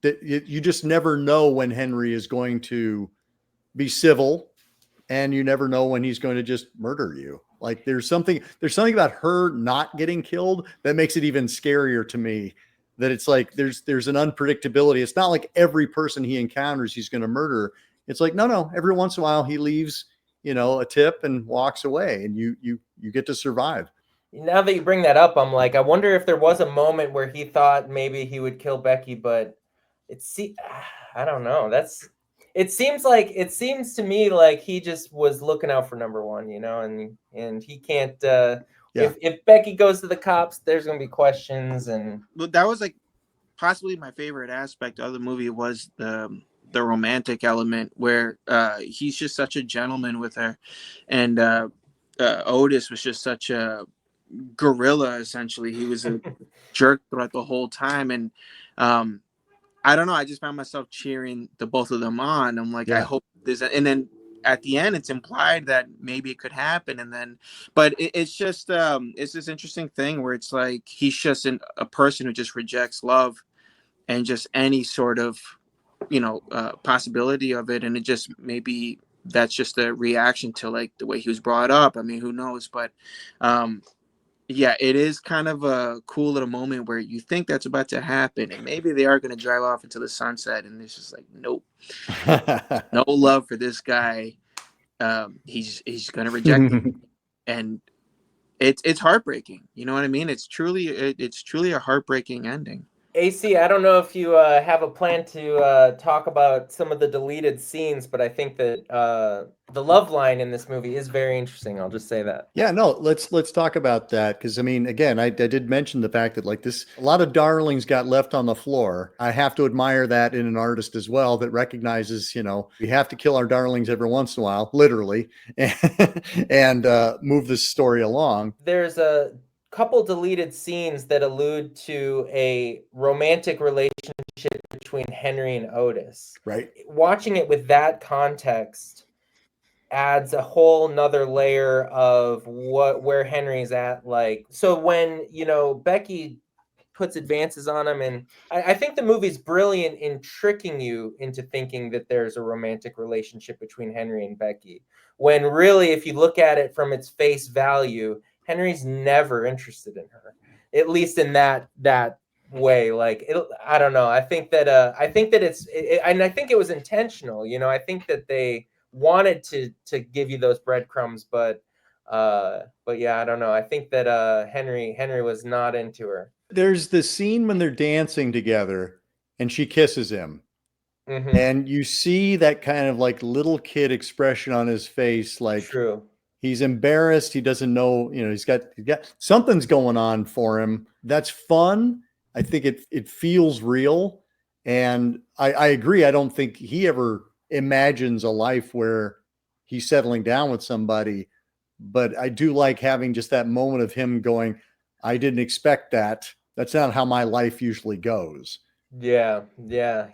that you just never know when Henry is going to be civil, and you never know when he's going to just murder you. Like there's something about her not getting killed that makes it even scarier to me, that it's like, there's an unpredictability. It's not like every person he encounters, he's going to murder. It's like, no, every once in a while he leaves, a tip and walks away, and you get to survive. Now that you bring that up, I'm like, I wonder if there was a moment where he thought maybe he would kill Becky, but I don't know. It seems to me like he just was looking out for number one, and he can't. If Becky goes to the cops, there's gonna be questions, and that was like possibly my favorite aspect of the movie was the romantic element, where he's just such a gentleman with her, and Otis was just such a gorilla. Essentially, he was a jerk throughout the whole time, and I don't know. I just found myself cheering the both of them on. I'm like, I hope there's and then at the end, it's implied that maybe it could happen. And then, but it's just, it's this interesting thing where it's like, he's just a person who just rejects love and just any sort of, possibility of it. And it just, maybe that's just a reaction to like the way he was brought up. I mean, who knows? But, yeah, it is kind of a cool little moment where you think that's about to happen, and maybe they are going to drive off into the sunset, and it's just like, nope, no love for this guy. He's going to reject me, and it's heartbreaking. You know what I mean? It's truly a heartbreaking ending. AC, I don't know if you have a plan to talk about some of the deleted scenes, but I think that the love line in this movie is very interesting. I'll just say that. Yeah, no, let's talk about that because I mean, again, I did mention the fact that like this, a lot of darlings got left on the floor. I have to admire that in an artist as well that recognizes, you know, we have to kill our darlings every once in a while, literally, and move this story along. There's a couple deleted scenes that allude to a romantic relationship between Henry and Otis. Right. Watching it with that context adds a whole nother layer of where Henry's at. Like, so when, you know, Becky puts advances on him, and I think the movie's brilliant in tricking you into thinking that there's a romantic relationship between Henry and Becky, when really, if you look at it from its face value, Henry's never interested in her, at least in that way. Like, I don't know. I think that and I think it was intentional. You know, I think that they wanted to give you those breadcrumbs, but yeah, I don't know. I think that Henry was not into her. There's this scene when they're dancing together and she kisses him. Mm-hmm. And you see that kind of like little kid expression on his face, like True. He's embarrassed. He doesn't know, you know, he's got something's going on for him. That's fun. I think it feels real. And I agree. I don't think he ever imagines a life where he's settling down with somebody. But I do like having just that moment of him going, I didn't expect that. That's not how my life usually goes. Yeah.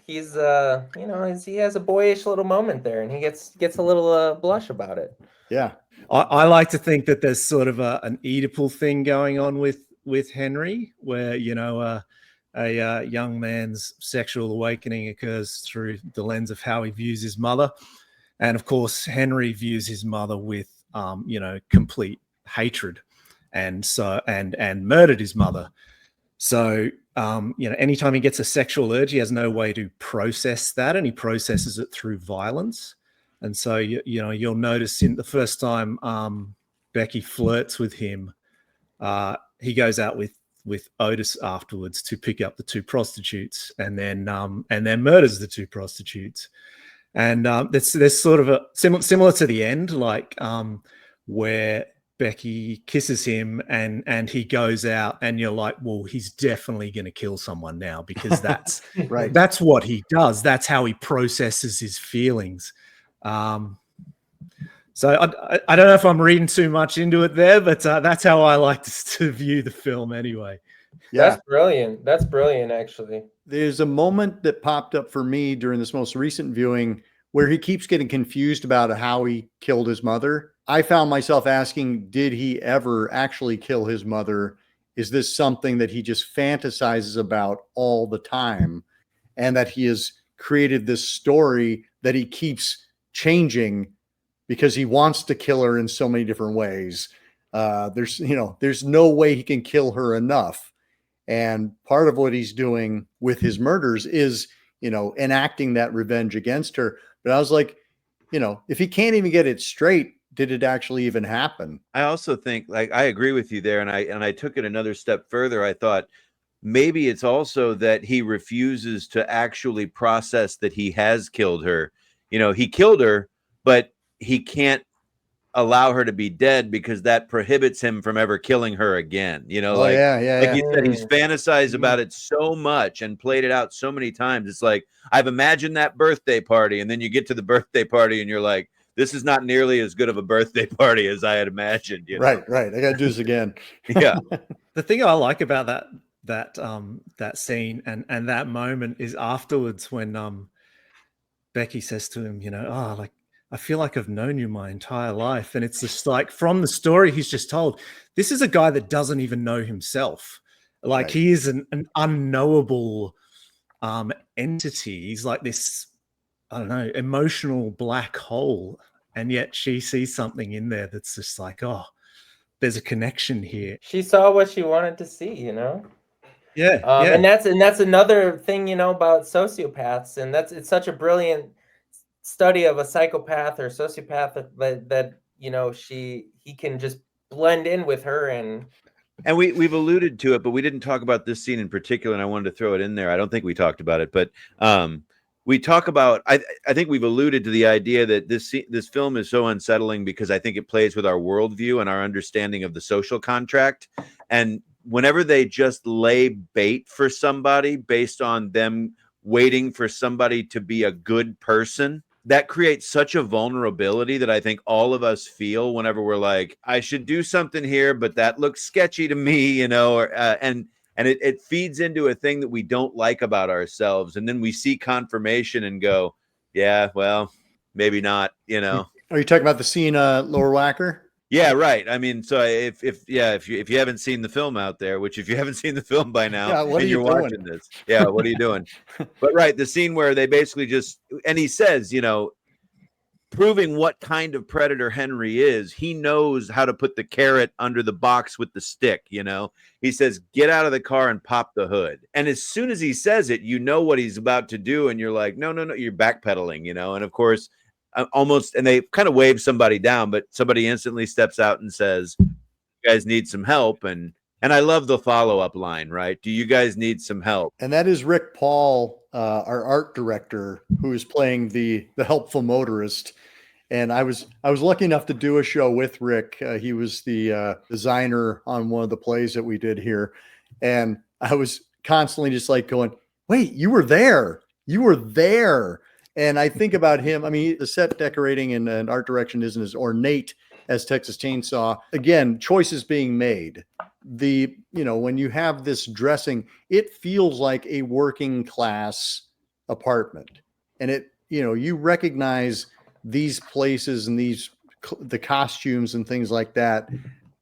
He's you know, he has a boyish little moment there, and he gets a little blush about it. Yeah. I like to think that there's sort of an Oedipal thing going on with Henry, where, you know, a young man's sexual awakening occurs through the lens of how he views his mother, and of course Henry views his mother with you know, complete hatred, and murdered his mother. So you know, anytime he gets a sexual urge, he has no way to process that, and he processes it through violence. And so, you know, you'll notice in the first time Becky flirts with him, he goes out with Otis afterwards to pick up the two prostitutes, and then murders the two prostitutes. And there's sort of a similar to the end, like where Becky kisses him and he goes out, and you're like, well, he's definitely going to kill someone now, because that's right. That's what he does. That's how he processes his feelings. So I don't know if I'm reading too much into it there, but that's how I like to view the film anyway. Yeah. That's brilliant, actually. There's a moment that popped up for me during this most recent viewing where he keeps getting confused about how he killed his mother. I found myself asking, did he ever actually kill his mother? Is this something that he just fantasizes about all the time, and that he has created this story that he keeps changing because he wants to kill her in so many different ways? There's no way he can kill her enough. And part of what he's doing with his murders is, you know, enacting that revenge against her. But I was like, you know, if he can't even get it straight, did it actually even happen? I also think, like, I agree with you there. And I took it another step further. I thought maybe it's also that he refuses to actually process that he has killed her. You know, he killed her, but he can't allow her to be dead because that prohibits him from ever killing her again. You know, like you said, he's fantasized about it so much and played it out so many times. It's like, I've imagined that birthday party, and then you get to the birthday party and you're like, this is not nearly as good of a birthday party as I had imagined. You know? Right. I got to do this again. Yeah. The thing I like about that scene and that moment is afterwards, when Becky says to him, you know, oh, like, I feel like I've known you my entire life. And it's just like, from the story he's just told, this is a guy that doesn't even know himself. Like, right. He is an unknowable entity. He's like this, I don't know, emotional black hole. And yet she sees something in there that's just like, oh, there's a connection here. She saw what she wanted to see, you know? Yeah. And that's another thing, you know, about sociopaths. And it's such a brilliant study of a psychopath or sociopath that you know, he can just blend in with her and And we've alluded to it, but we didn't talk about this scene in particular, and I wanted to throw it in there. I don't think we talked about it, but we talk about. I think we've alluded to the idea that this film is so unsettling because I think it plays with our worldview and our understanding of the social contract. And whenever they just lay bait for somebody based on them waiting for somebody to be a good person, that creates such a vulnerability that I think all of us feel whenever we're like, I should do something here, but that looks sketchy to me, or, and it feeds into a thing that we don't like about ourselves. And then we see confirmation and go, yeah, well, maybe not, Are you talking about the scene, Lower Whacker? Yeah, right. I mean, so if you haven't seen the film out there, which if you haven't seen the film by now, Yeah, what and are you you're doing? watching this, yeah, what are you doing? But right, the scene where they basically just, and he says, proving what kind of predator Henry is, he knows how to put the carrot under the box with the stick. He says, get out of the car and pop the hood. And as soon as he says it, you know what he's about to do, and you're like, no, you're backpedaling, and of course. And they kind of wave somebody down, but somebody instantly steps out and says, you guys need some help. And I love the follow-up line, right? Do you guys need some help? And that is Rick Paul, our art director, who is playing the helpful motorist. And I was lucky enough to do a show with Rick. He was the designer on one of the plays that we did here. And I was constantly just like going, wait, you were there. And I think about him. I mean, the set decorating and art direction isn't as ornate as Texas Chainsaw. Again, choices being made. When you have this dressing, it feels like a working class apartment. And you recognize these places and the costumes and things like that.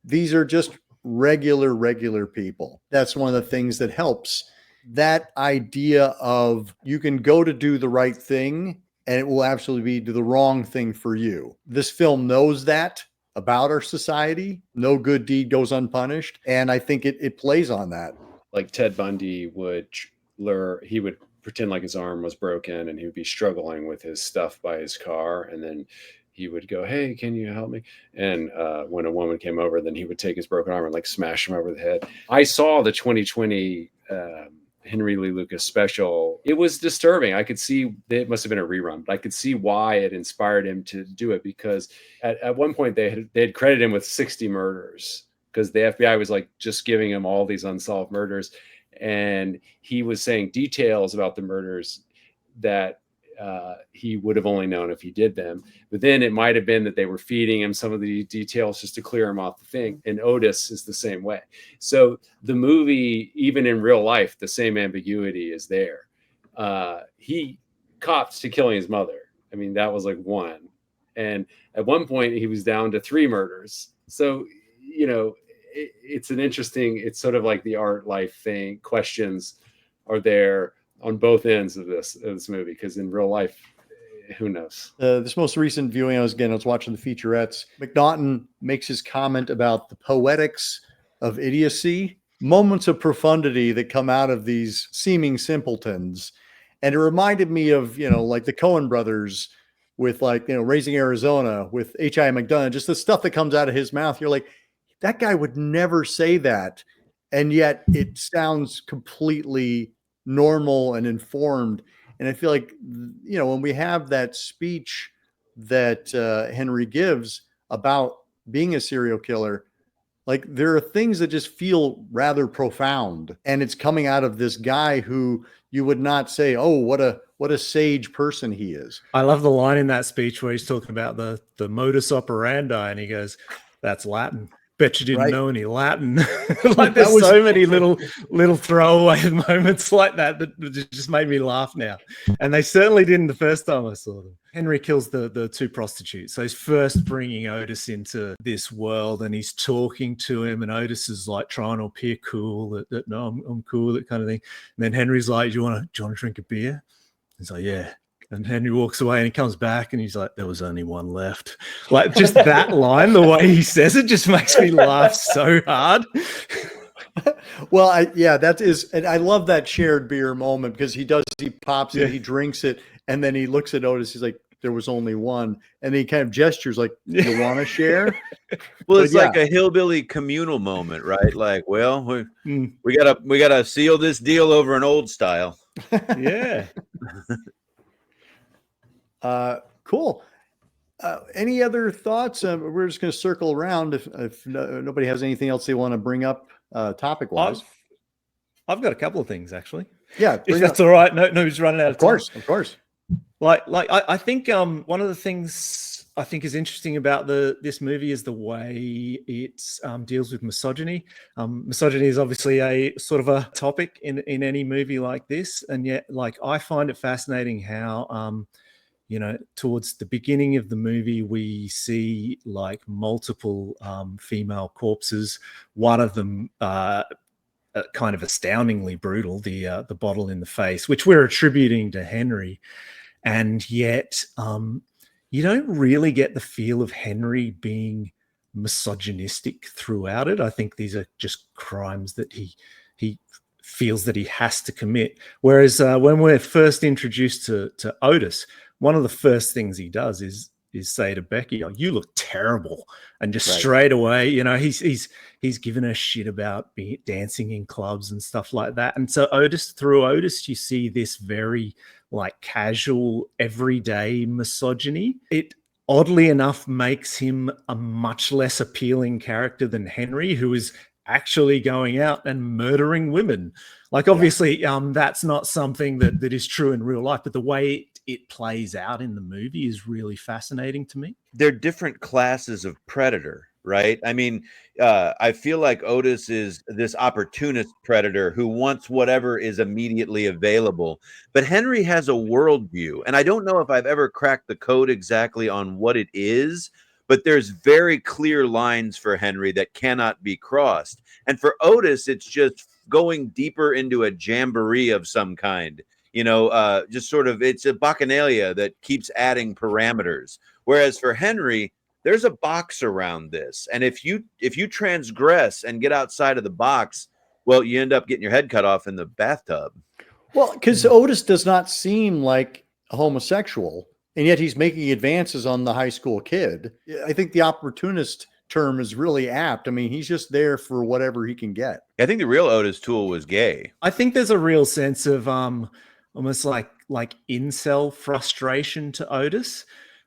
These are just regular people. That's one of the things that helps. That idea of you can go to do the right thing and it will absolutely be the wrong thing for you. This film knows that about our society. No good deed goes unpunished. And I think it plays on that. Like Ted Bundy would he would pretend like his arm was broken and he would be struggling with his stuff by his car. And then he would go, hey, can you help me? And when a woman came over, then he would take his broken arm and like smash him over the head. I saw the 2020 Henry Lee Lucas special. It was disturbing. I could see it must have been a rerun, but I could see why it inspired him to do it, because at one point they had credited him with 60 murders because the FBI was like just giving him all these unsolved murders. And he was saying details about the murders that he would have only known if he did them. But then it might have been that they were feeding him some of the details just to clear him off the thing. And Otis is the same way. So the movie, even in real life, the same ambiguity is there. He copped to killing his mother. I mean, that was like one. And at one point he was down to 3 murders. So, it's an interesting, it's sort of like the art life thing. Questions are there on both ends of this movie, because in real life, who knows? This most recent viewing, I was watching the featurettes. McNaughton makes his comment about the poetics of idiocy, moments of profundity that come out of these seeming simpletons. And it reminded me of, like the Coen brothers with Raising Arizona with H.I. McDonough, just the stuff that comes out of his mouth. You're like, that guy would never say that. And yet it sounds completely normal and informed. And I feel like, when we have that speech that Henry gives about being a serial killer, like there are things that just feel rather profound, and it's coming out of this guy who you would not say, oh, what a sage person he is. I love the line in that speech where he's talking about the modus operandi, and he goes, that's Latin. Bet you didn't know any Latin. Like there's so many little throwaway moments like that just made me laugh now. And they certainly didn't the first time I saw them. Henry kills the 2 prostitutes. So he's first bringing Otis into this world, and he's talking to him, and Otis is like trying to appear cool, that no, I'm cool, that kind of thing. And then Henry's like, do you want to drink a beer? He's like, yeah. And Henry walks away, and he comes back and he's like, there was only one left. Like just that line, the way he says it just makes me laugh so hard. Well, and I love that shared beer moment, because he pops it, he drinks it, and then he looks at Otis. He's like, there was only one, and he kind of gestures like, you want to share? Well, But it's like a hillbilly communal moment, right? Like, well, we gotta seal this deal over an old style. Yeah. Cool. Any other thoughts? We're just going to circle around if nobody has anything else they want to bring up topic wise. I've got a couple of things actually. Yeah, If that's all right. No, who's running out of time. Of course. I think one of the things I think is interesting about this movie is the way it deals with misogyny. Misogyny is obviously a sort of a topic in any movie like this, and yet like I find it fascinating how towards the beginning of the movie, we see like multiple female corpses. One of them kind of astoundingly brutal, the bottle in the face, which we're attributing to Henry. And yet you don't really get the feel of Henry being misogynistic throughout it. I think these are just crimes that he feels that he has to commit. Whereas when we're first introduced to Otis, one of the first things he does is say to Becky, "Oh, you look terrible," and just straight away, he's given her shit about dancing in clubs and stuff like that. And so through Otis, you see this very like casual, everyday misogyny. It oddly enough makes him a much less appealing character than Henry, who is actually going out and murdering women. Like obviously that's not something that is true in real life, but the way it plays out in the movie is really fascinating to me. They're different classes of predator, right? I mean, I feel like Otis is this opportunist predator who wants whatever is immediately available, but Henry has a worldview, and I don't know if I've ever cracked the code exactly on what it is, but there's very clear lines for Henry that cannot be crossed. And for Otis, it's just going deeper into a jamboree of some kind. Just sort of, it's a bacchanalia that keeps adding parameters. Whereas for Henry, there's a box around this. And if you transgress and get outside of the box, well, you end up getting your head cut off in the bathtub. Well, because Otis does not seem like a homosexual, and yet he's making advances on the high school kid. I think the opportunist term is really apt. I mean, he's just there for whatever he can get. I think the real Otis Toole was gay. I think there's a real sense of almost like incel frustration to Otis,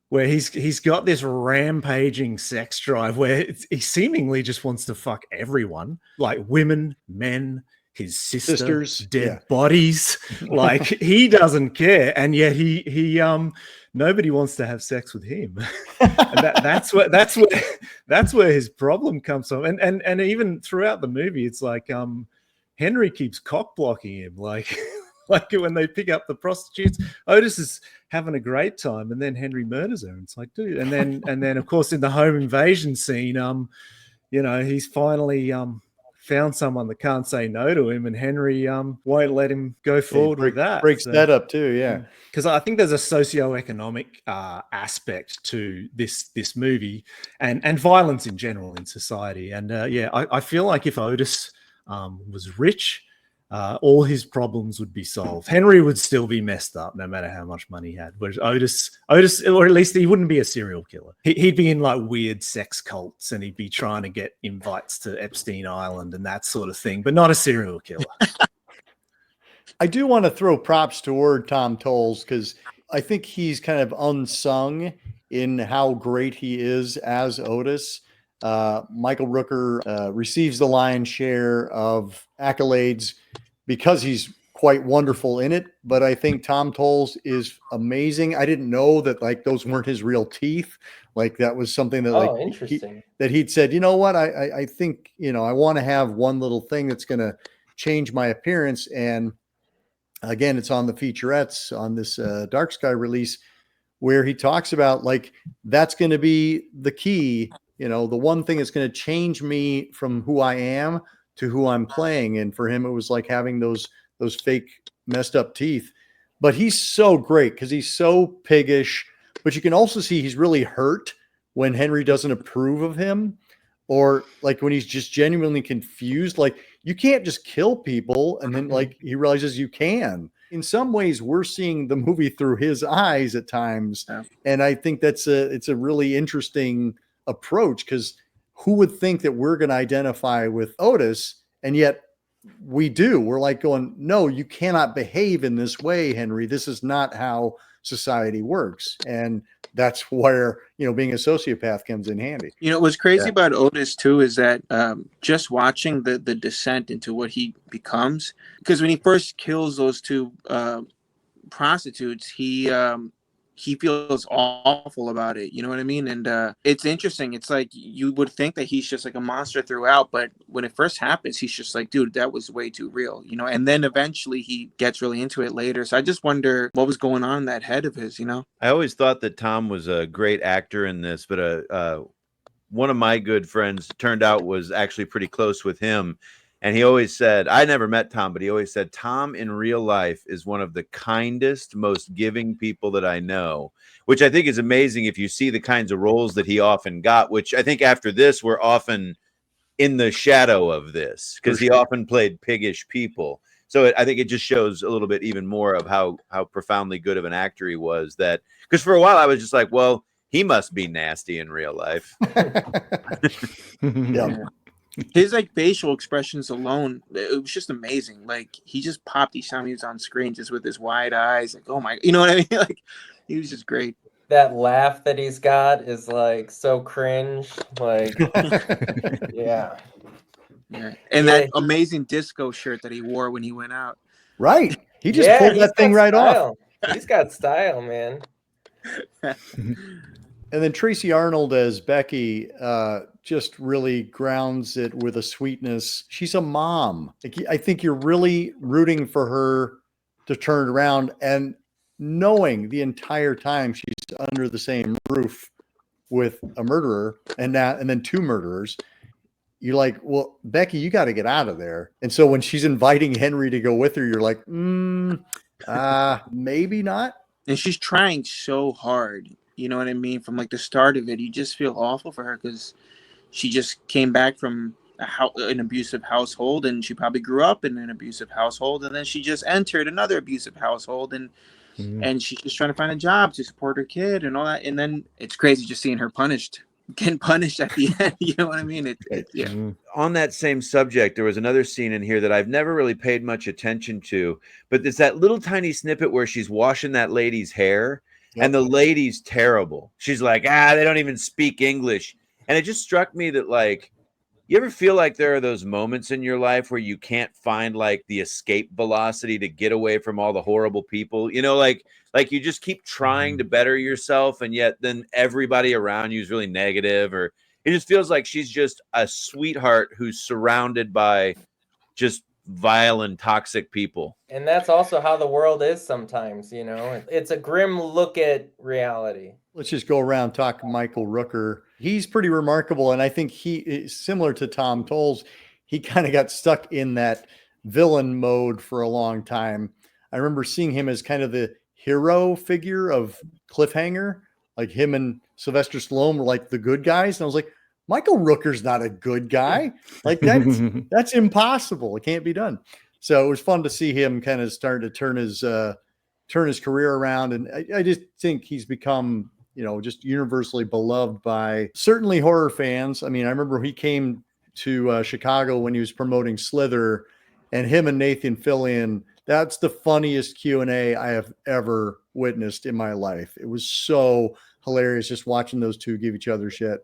where he's got this rampaging sex drive where he seemingly just wants to fuck everyone, like women, men, his sisters, dead bodies. Like he doesn't care, and yet he nobody wants to have sex with him. And that's where his problem comes from. And even throughout the movie, it's like Henry keeps cock blocking him, like when they pick up the prostitutes, Otis is having a great time, and then Henry murders her. And it's like, dude. And then of course in the home invasion scene, he's finally found someone that can't say no to him, and Henry won't let him go forward with that. Breaks that up too, yeah. Because I think there's a socioeconomic aspect to this movie and violence in general in society. And I feel like if Otis was rich, all his problems would be solved. Henry would still be messed up no matter how much money he had. Whereas Otis, or at least he wouldn't be a serial killer. He'd be in like weird sex cults, and he'd be trying to get invites to Epstein Island and that sort of thing, but not a serial killer. I do want to throw props toward Tom Towles, because I think he's kind of unsung in how great he is as Otis. Michael Rooker receives the lion's share of accolades because he's quite wonderful in it, but I think Tom Towles is amazing. I didn't know that like those weren't his real teeth. Like that was something that interesting. That he'd said, you know what, I think, I want to have one little thing that's going to change my appearance. And again, it's on the featurettes on this Dark Sky release, where he talks about like, that's going to be the key. The one thing that's going to change me from who I am to who I'm playing. And for him, it was like having those fake messed up teeth. But he's so great because he's so piggish. But you can also see he's really hurt when Henry doesn't approve of him, or like when he's just genuinely confused. Like you can't just kill people. And then like he realizes you can. in some ways we're seeing the movie through his eyes at times. Yeah. And I think it's a really interesting approach, because who would think that we're going to identify with Otis, and yet we do. We're like going, no, you cannot behave in this way, Henry. This is not how society works. And that's where, being a sociopath comes in handy. What's crazy about Otis too is that just watching the descent into what he becomes, because when he first kills those two prostitutes, he feels awful about it. You know what I mean? And it's interesting. It's like you would think that he's just like a monster throughout, but when it first happens, he's just like, dude, that was way too real, and then eventually he gets really into it later. So I just wonder what was going on in that head of his, I always thought that Tom was a great actor in this, but one of my good friends turned out was actually pretty close with him. And he always said, I never met Tom, but he always said, Tom in real life is one of the kindest, most giving people that I know, which I think is amazing if you see the kinds of roles that he often got, which I think after this, were often in the shadow of this, because he often played piggish people. So I think it just shows a little bit even more of how profoundly good of an actor he was. That because for a while I was just like, well, he must be nasty in real life. Yeah. His facial expressions alone, it was just amazing. Like he just popped each time he was on screen, just with his wide eyes. Like, oh my, you know what I mean? Like he was just great. That laugh that he's got is so cringe. Yeah. And that amazing disco shirt that he wore when he went out. Right. He just pulled that thing right off. He's got style, man. And then Tracy Arnold as Becky just really grounds it with a sweetness. She's a mom. I think you're really rooting for her to turn around, and knowing the entire time she's under the same roof with a murderer and then two murderers. You're like, well, Becky, you got to get out of there. And so when she's inviting Henry to go with her, you're like, maybe not. And she's trying so hard. You know what I mean? From the start of it, you just feel awful for her because she just came back from an abusive household, and she probably grew up in an abusive household, and then she just entered another abusive household, and she's just trying to find a job to support her kid and all that. And then it's crazy just seeing her getting punished at the end. You know what I mean? On that same subject, there was another scene in here that I've never really paid much attention to, but there's that little tiny snippet where she's washing that lady's hair. Yep. And the lady's terrible. She's like, they don't even speak English. And it just struck me that, you ever feel like there are those moments in your life where you can't find the escape velocity to get away from all the horrible people? Like you just keep trying to better yourself, and yet then everybody around you is really negative, or it just feels like she's just a sweetheart who's surrounded by just vile and toxic people. And that's also how the world is sometimes, It's a grim look at reality. Let's just go around talking Michael Rooker. He's pretty remarkable, and I think he is similar to Tom Towles. He kind of got stuck in that villain mode for a long time. I remember seeing him as kind of the hero figure of Cliffhanger, like him and Sylvester Stallone were the good guys, and I was like, Michael Rooker's not a good guy. That's impossible. It can't be done. So it was fun to see him kind of start to turn his career around. And I just think he's become, just universally beloved by certainly horror fans. I mean, I remember he came to Chicago when he was promoting Slither, and him and Nathan Fillion, that's the funniest Q&A I have ever witnessed in my life. It was so hilarious just watching those two give each other shit.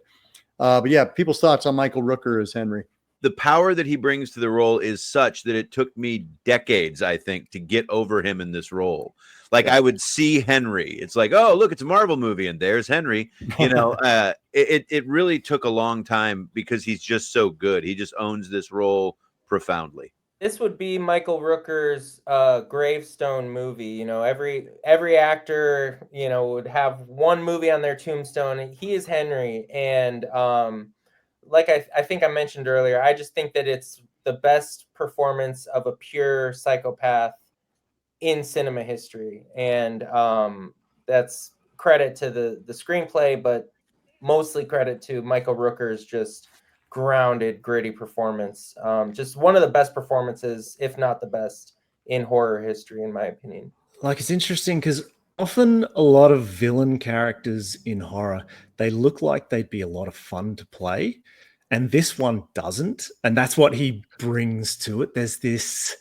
But yeah, people's thoughts on Michael Rooker as Henry. The power that he brings to the role is such that it took me decades, I think, to get over him in this role. I would see Henry. It's like, oh, look, it's a Marvel movie, and there's Henry. It really took a long time because he's just so good. He just owns this role profoundly. This would be Michael Rooker's gravestone movie. Every actor, would have one movie on their tombstone. He is Henry. And I think I mentioned earlier, I just think that it's the best performance of a pure psychopath in cinema history. And that's credit to the screenplay, but mostly credit to Michael Rooker's just grounded, gritty performance. Just one of the best performances, if not the best, in horror history, in my opinion. Like, it's interesting because often a lot of villain characters in horror, they look like they'd be a lot of fun to play, and this one doesn't, and that's what he brings to it. There's this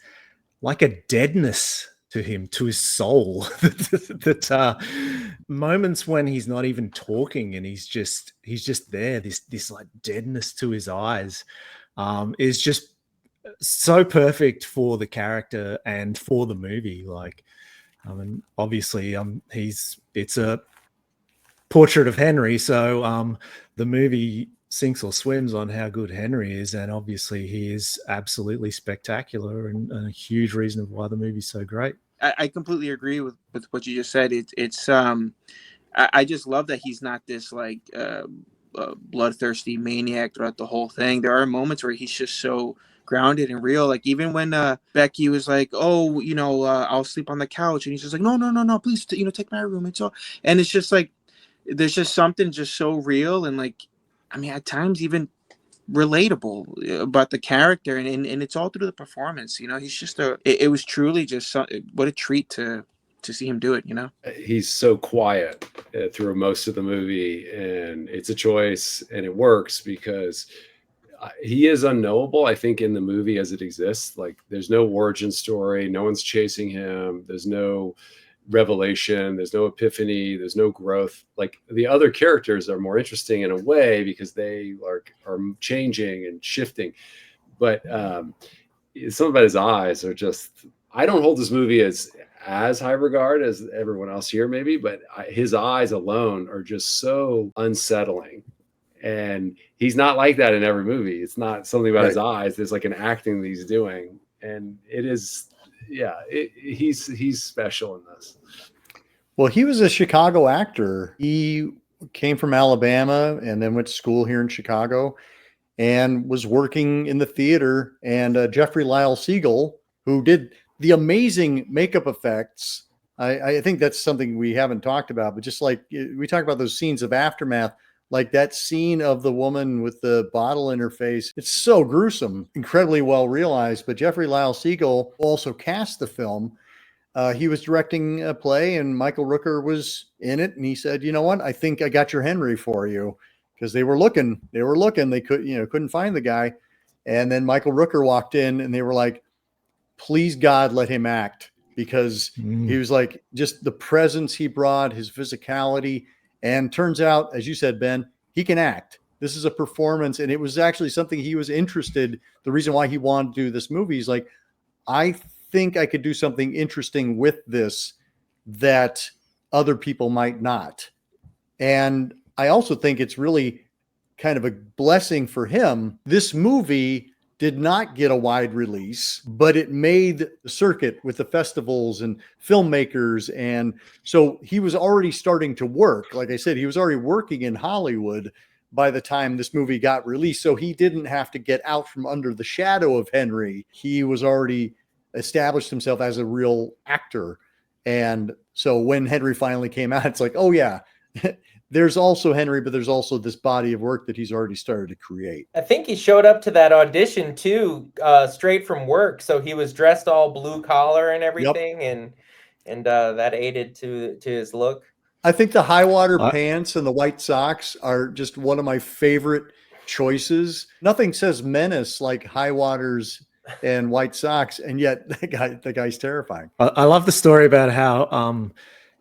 like a deadness to him, to his soul, that moments when he's not even talking and he's just there, this like deadness to his eyes is just so perfect for the character and for the movie. Like, I mean, obviously, it's a portrait of Henry, so the movie sinks or swims on how good Henry is, and obviously he is absolutely spectacular and a huge reason of why the movie's so great. I completely agree with what you just said. It's I just love that he's not this like bloodthirsty maniac throughout the whole thing. There are moments where he's just so grounded and real. Like even when Becky was like, "Oh, I'll sleep on the couch," and he's just like, "No, please, take my room." It's all, and it's just like there's just something just so real and like, I mean, at times even relatable about the character, and it's all through the performance. He's just it was truly just what a treat to see him do it. He's so quiet through most of the movie, and it's a choice, and it works because he is unknowable, I think, in the movie as it exists. Like, there's no origin story, no one's chasing him, there's no revelation, there's no epiphany, there's no growth. Like, the other characters are more interesting in a way because they are changing and shifting, but something about his eyes are just, I don't hold this movie as high regard as everyone else here maybe, but his eyes alone are just so unsettling, and he's not like that in every movie. It's not something about his eyes, there's like an acting that he's doing, and it is, he's special in this. Well, he was a Chicago actor. He came from Alabama and then went to school here in Chicago and was working in the theater. And Jeffrey Lyle Siegel, who did the amazing makeup effects, I think that's something we haven't talked about, but just like we talk about those scenes of Aftermath, like that scene of the woman with the bottle in her face, it's so gruesome, incredibly well realized. But Jeffrey Lyle Siegel also cast the film. He was directing a play, and Michael Rooker was in it. And he said, "You know what? I think I got your Henry for you," because they were looking. They couldn't find the guy. And then Michael Rooker walked in, and they were like, "Please God, let him act," because he was like, just the presence he brought, his physicality. And turns out, as you said, Ben, he can act. This is a performance. And it was actually something he was interested. The reason why he wanted to do this movie is like, I think I could do something interesting with this that other people might not. And I also think it's really kind of a blessing for him. This movie did not get a wide release, but it made the circuit with the festivals and filmmakers. And so he was already starting to work. Like I said, he was already working in Hollywood by the time this movie got released. So he didn't have to get out from under the shadow of Henry. He was already established himself as a real actor. And so when Henry finally came out, it's like, oh yeah, there's also Henry, but there's also this body of work that he's already started to create. I think he showed up to that audition too, straight from work. So he was dressed all blue collar and everything. Yep. And that aided to his look. I think the high water pants and the white socks are just one of my favorite choices. Nothing says menace like high waters and white socks, and yet the guy's terrifying. I love the story about how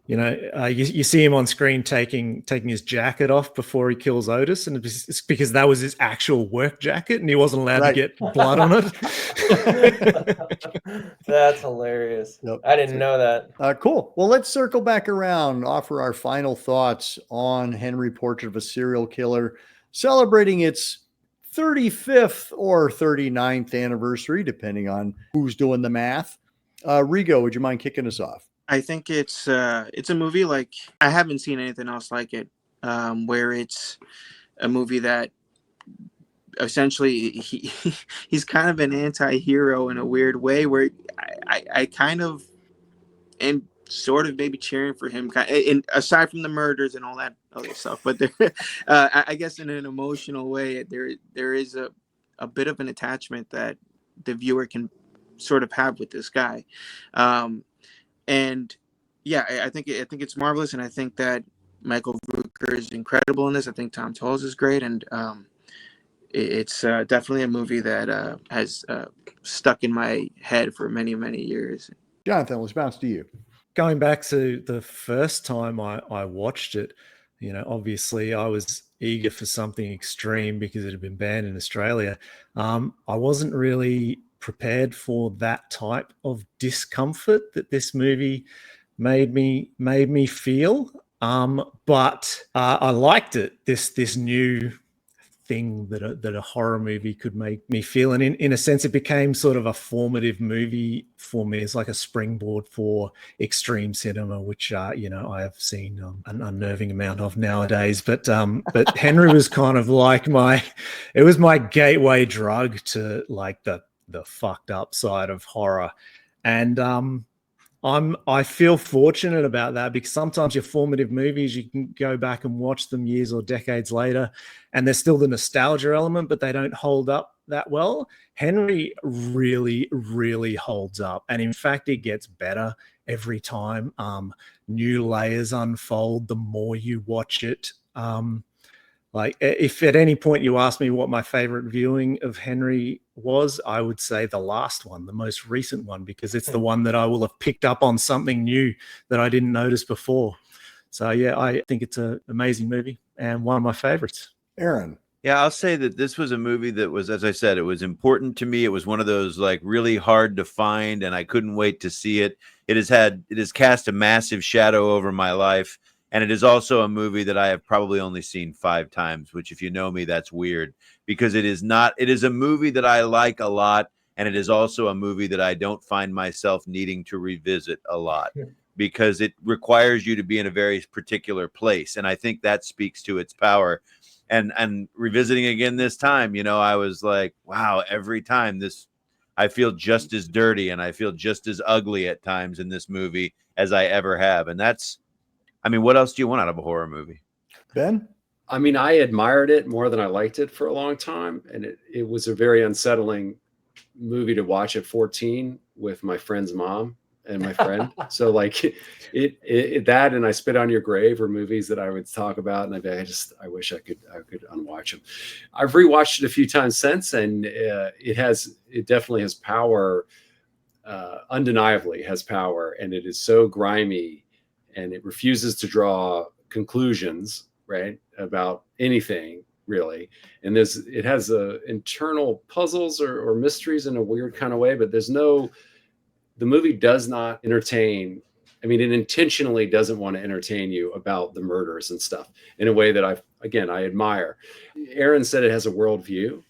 you see him on screen taking his jacket off before he kills Otis, and it's because that was his actual work jacket, and he wasn't allowed to get blood on it. That's hilarious. Yep. I didn't know that. Cool. Well, let's circle back around, offer our final thoughts on Henry, Portrait of a Serial Killer, celebrating its 35th or 39th anniversary, depending on who's doing the math. Rigo, would you mind kicking us off? I think it's a movie like I haven't seen anything else like it, where it's a movie that essentially he's kind of an anti-hero in a weird way, where I kind of am sort of maybe cheering for him, and aside from the murders and all that other stuff, but there, I guess in an emotional way, there is a bit of an attachment that the viewer can sort of have with this guy. And yeah, I think it's marvelous, and I think that Michael Rooker is incredible in this. I think Tom Towles is great, and it's definitely a movie that has stuck in my head for many, many years. Jonathan, let's bounce to you. Going back to the first time I watched it, obviously I was eager for something extreme because it had been banned in Australia. I wasn't really prepared for that type of discomfort that this movie made me feel. But I liked it. This new thing that a horror movie could make me feel, and in a sense it became sort of a formative movie for me. It's like a springboard for extreme cinema, which I have seen an unnerving amount of nowadays, but Henry was kind of like my gateway drug to like the fucked up side of horror. And I feel fortunate about that, because sometimes your formative movies, you can go back and watch them years or decades later, and there's still the nostalgia element, but they don't hold up that well. Henry really, really holds up. And in fact, it gets better every time. New layers unfold the more you watch it. Like, if at any point you ask me what my favorite viewing of Henry was, I would say the last one, the most recent one, because it's the one that I will have picked up on something new that I didn't notice before. So yeah, I think it's an amazing movie and one of my favorites. Aaron. Yeah, I'll say that this was a movie that was, as I said, it was important to me. It was one of those like really hard to find, and I couldn't wait to see it. It has cast a massive shadow over my life. And it is also a movie that I have probably only seen 5 times, which, if you know me, that's weird, because it is a movie that I like a lot. And it is also a movie that I don't find myself needing to revisit a lot, because it requires you to be in a very particular place. And I think that speaks to its power. And revisiting again this time, I was like, wow, every time I feel just as dirty and I feel just as ugly at times in this movie as I ever have. And what else do you want out of a horror movie? Ben? I admired it more than I liked it for a long time. And it was a very unsettling movie to watch at 14 with my friend's mom and my friend. So like that and I Spit on Your Grave were movies that I would talk about. And I wish I could unwatch them. I've rewatched it a few times since, and it definitely has power, undeniably has power. And it is so grimy, and it refuses to draw conclusions, right, about anything really. And it has internal puzzles or mysteries in a weird kind of way, but the movie does not entertain. It intentionally doesn't want to entertain you about the murders and stuff in a way that I admire. Aaron said it has a worldview,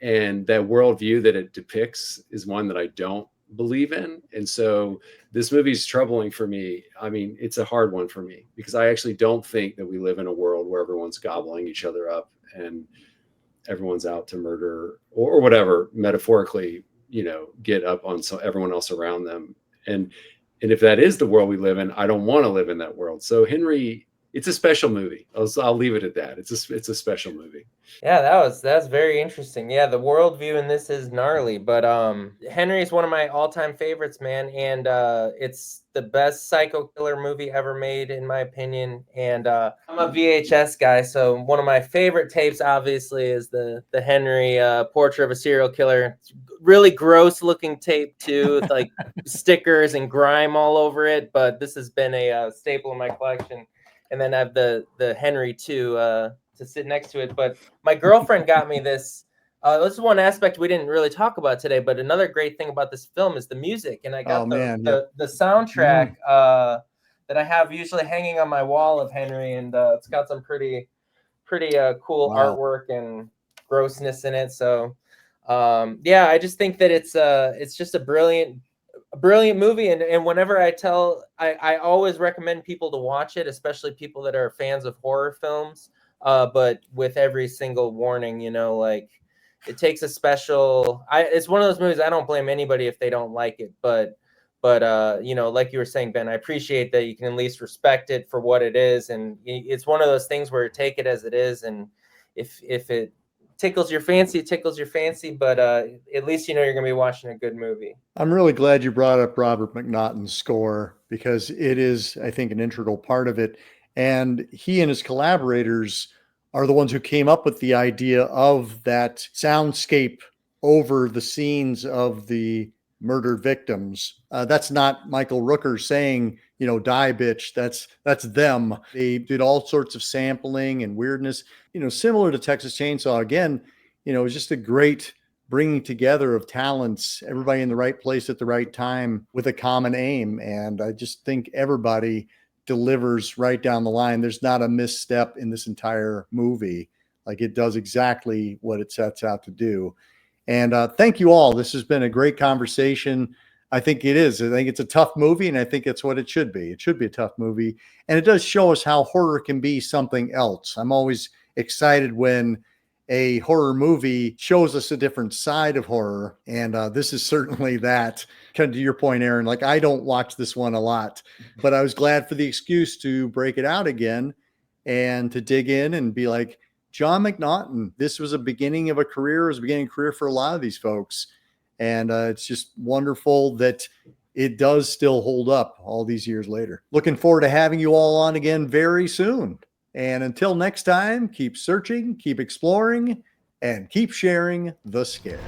and that worldview that it depicts is one that I don't believe in. And so this movie is troubling for me. It's a hard one for me, because I actually don't think that we live in a world where everyone's gobbling each other up and everyone's out to murder or whatever, metaphorically, get up on everyone else around them. And if that is the world we live in, I don't want to live in that world. So Henry, it's a special movie. I'll leave it at that. It's a special movie. Yeah, that's very interesting. Yeah, the worldview in this is gnarly, but Henry is one of my all-time favorites, man, and it's the best psycho killer movie ever made, in my opinion. And I'm a VHS guy, so one of my favorite tapes, obviously, is the Henry Portrait of a Serial Killer. It's really gross-looking tape too, with like stickers and grime all over it. But this has been a staple in my collection. And then I have the Henry 2 to sit next to it. But my girlfriend got me this. This is one aspect we didn't really talk about today, but another great thing about this film is the music. And I got the soundtrack that I have usually hanging on my wall of Henry, and it's got some pretty cool artwork and grossness in it. So I just think that it's just a brilliant movie, and whenever I always recommend people to watch it, especially people that are fans of horror films, but with every single warning, like it takes a special. It's one of those movies I don't blame anybody if they don't like it, but like you were saying, Ben, I appreciate that you can at least respect it for what it is, and it's one of those things where you take it as it is, and if it tickles your fancy, but at least you know you're going to be watching a good movie. I'm really glad you brought up Robert McNaughton's score, because it is, I think, an integral part of it. And he and his collaborators are the ones who came up with the idea of that soundscape over the scenes of the murdered victims. That's not Michael Rooker saying, you know, die bitch. That's them. They did all sorts of sampling and weirdness, you know, similar to Texas Chainsaw. Again, you know, it was just a great bringing together of talents, everybody in the right place at the right time with a common aim. And I just think everybody delivers right down the line. There's not a misstep in this entire movie. Like, it does exactly what it sets out to do. And thank you all. This has been a great conversation. I think it is. I think it's a tough movie, and I think it's what it should be. It should be a tough movie. And it does show us how horror can be something else. I'm always excited when a horror movie shows us a different side of horror. And this is certainly that. Kind of to your point, Aaron, like, I don't watch this one a lot, but I was glad for the excuse to break it out again and to dig in and be like, John McNaughton, this was a beginning of a career. It was a beginning of a career for a lot of these folks. And it's just wonderful that it does still hold up all these years later. Looking forward to having you all on again very soon. And until next time, keep searching, keep exploring, and keep sharing the scare.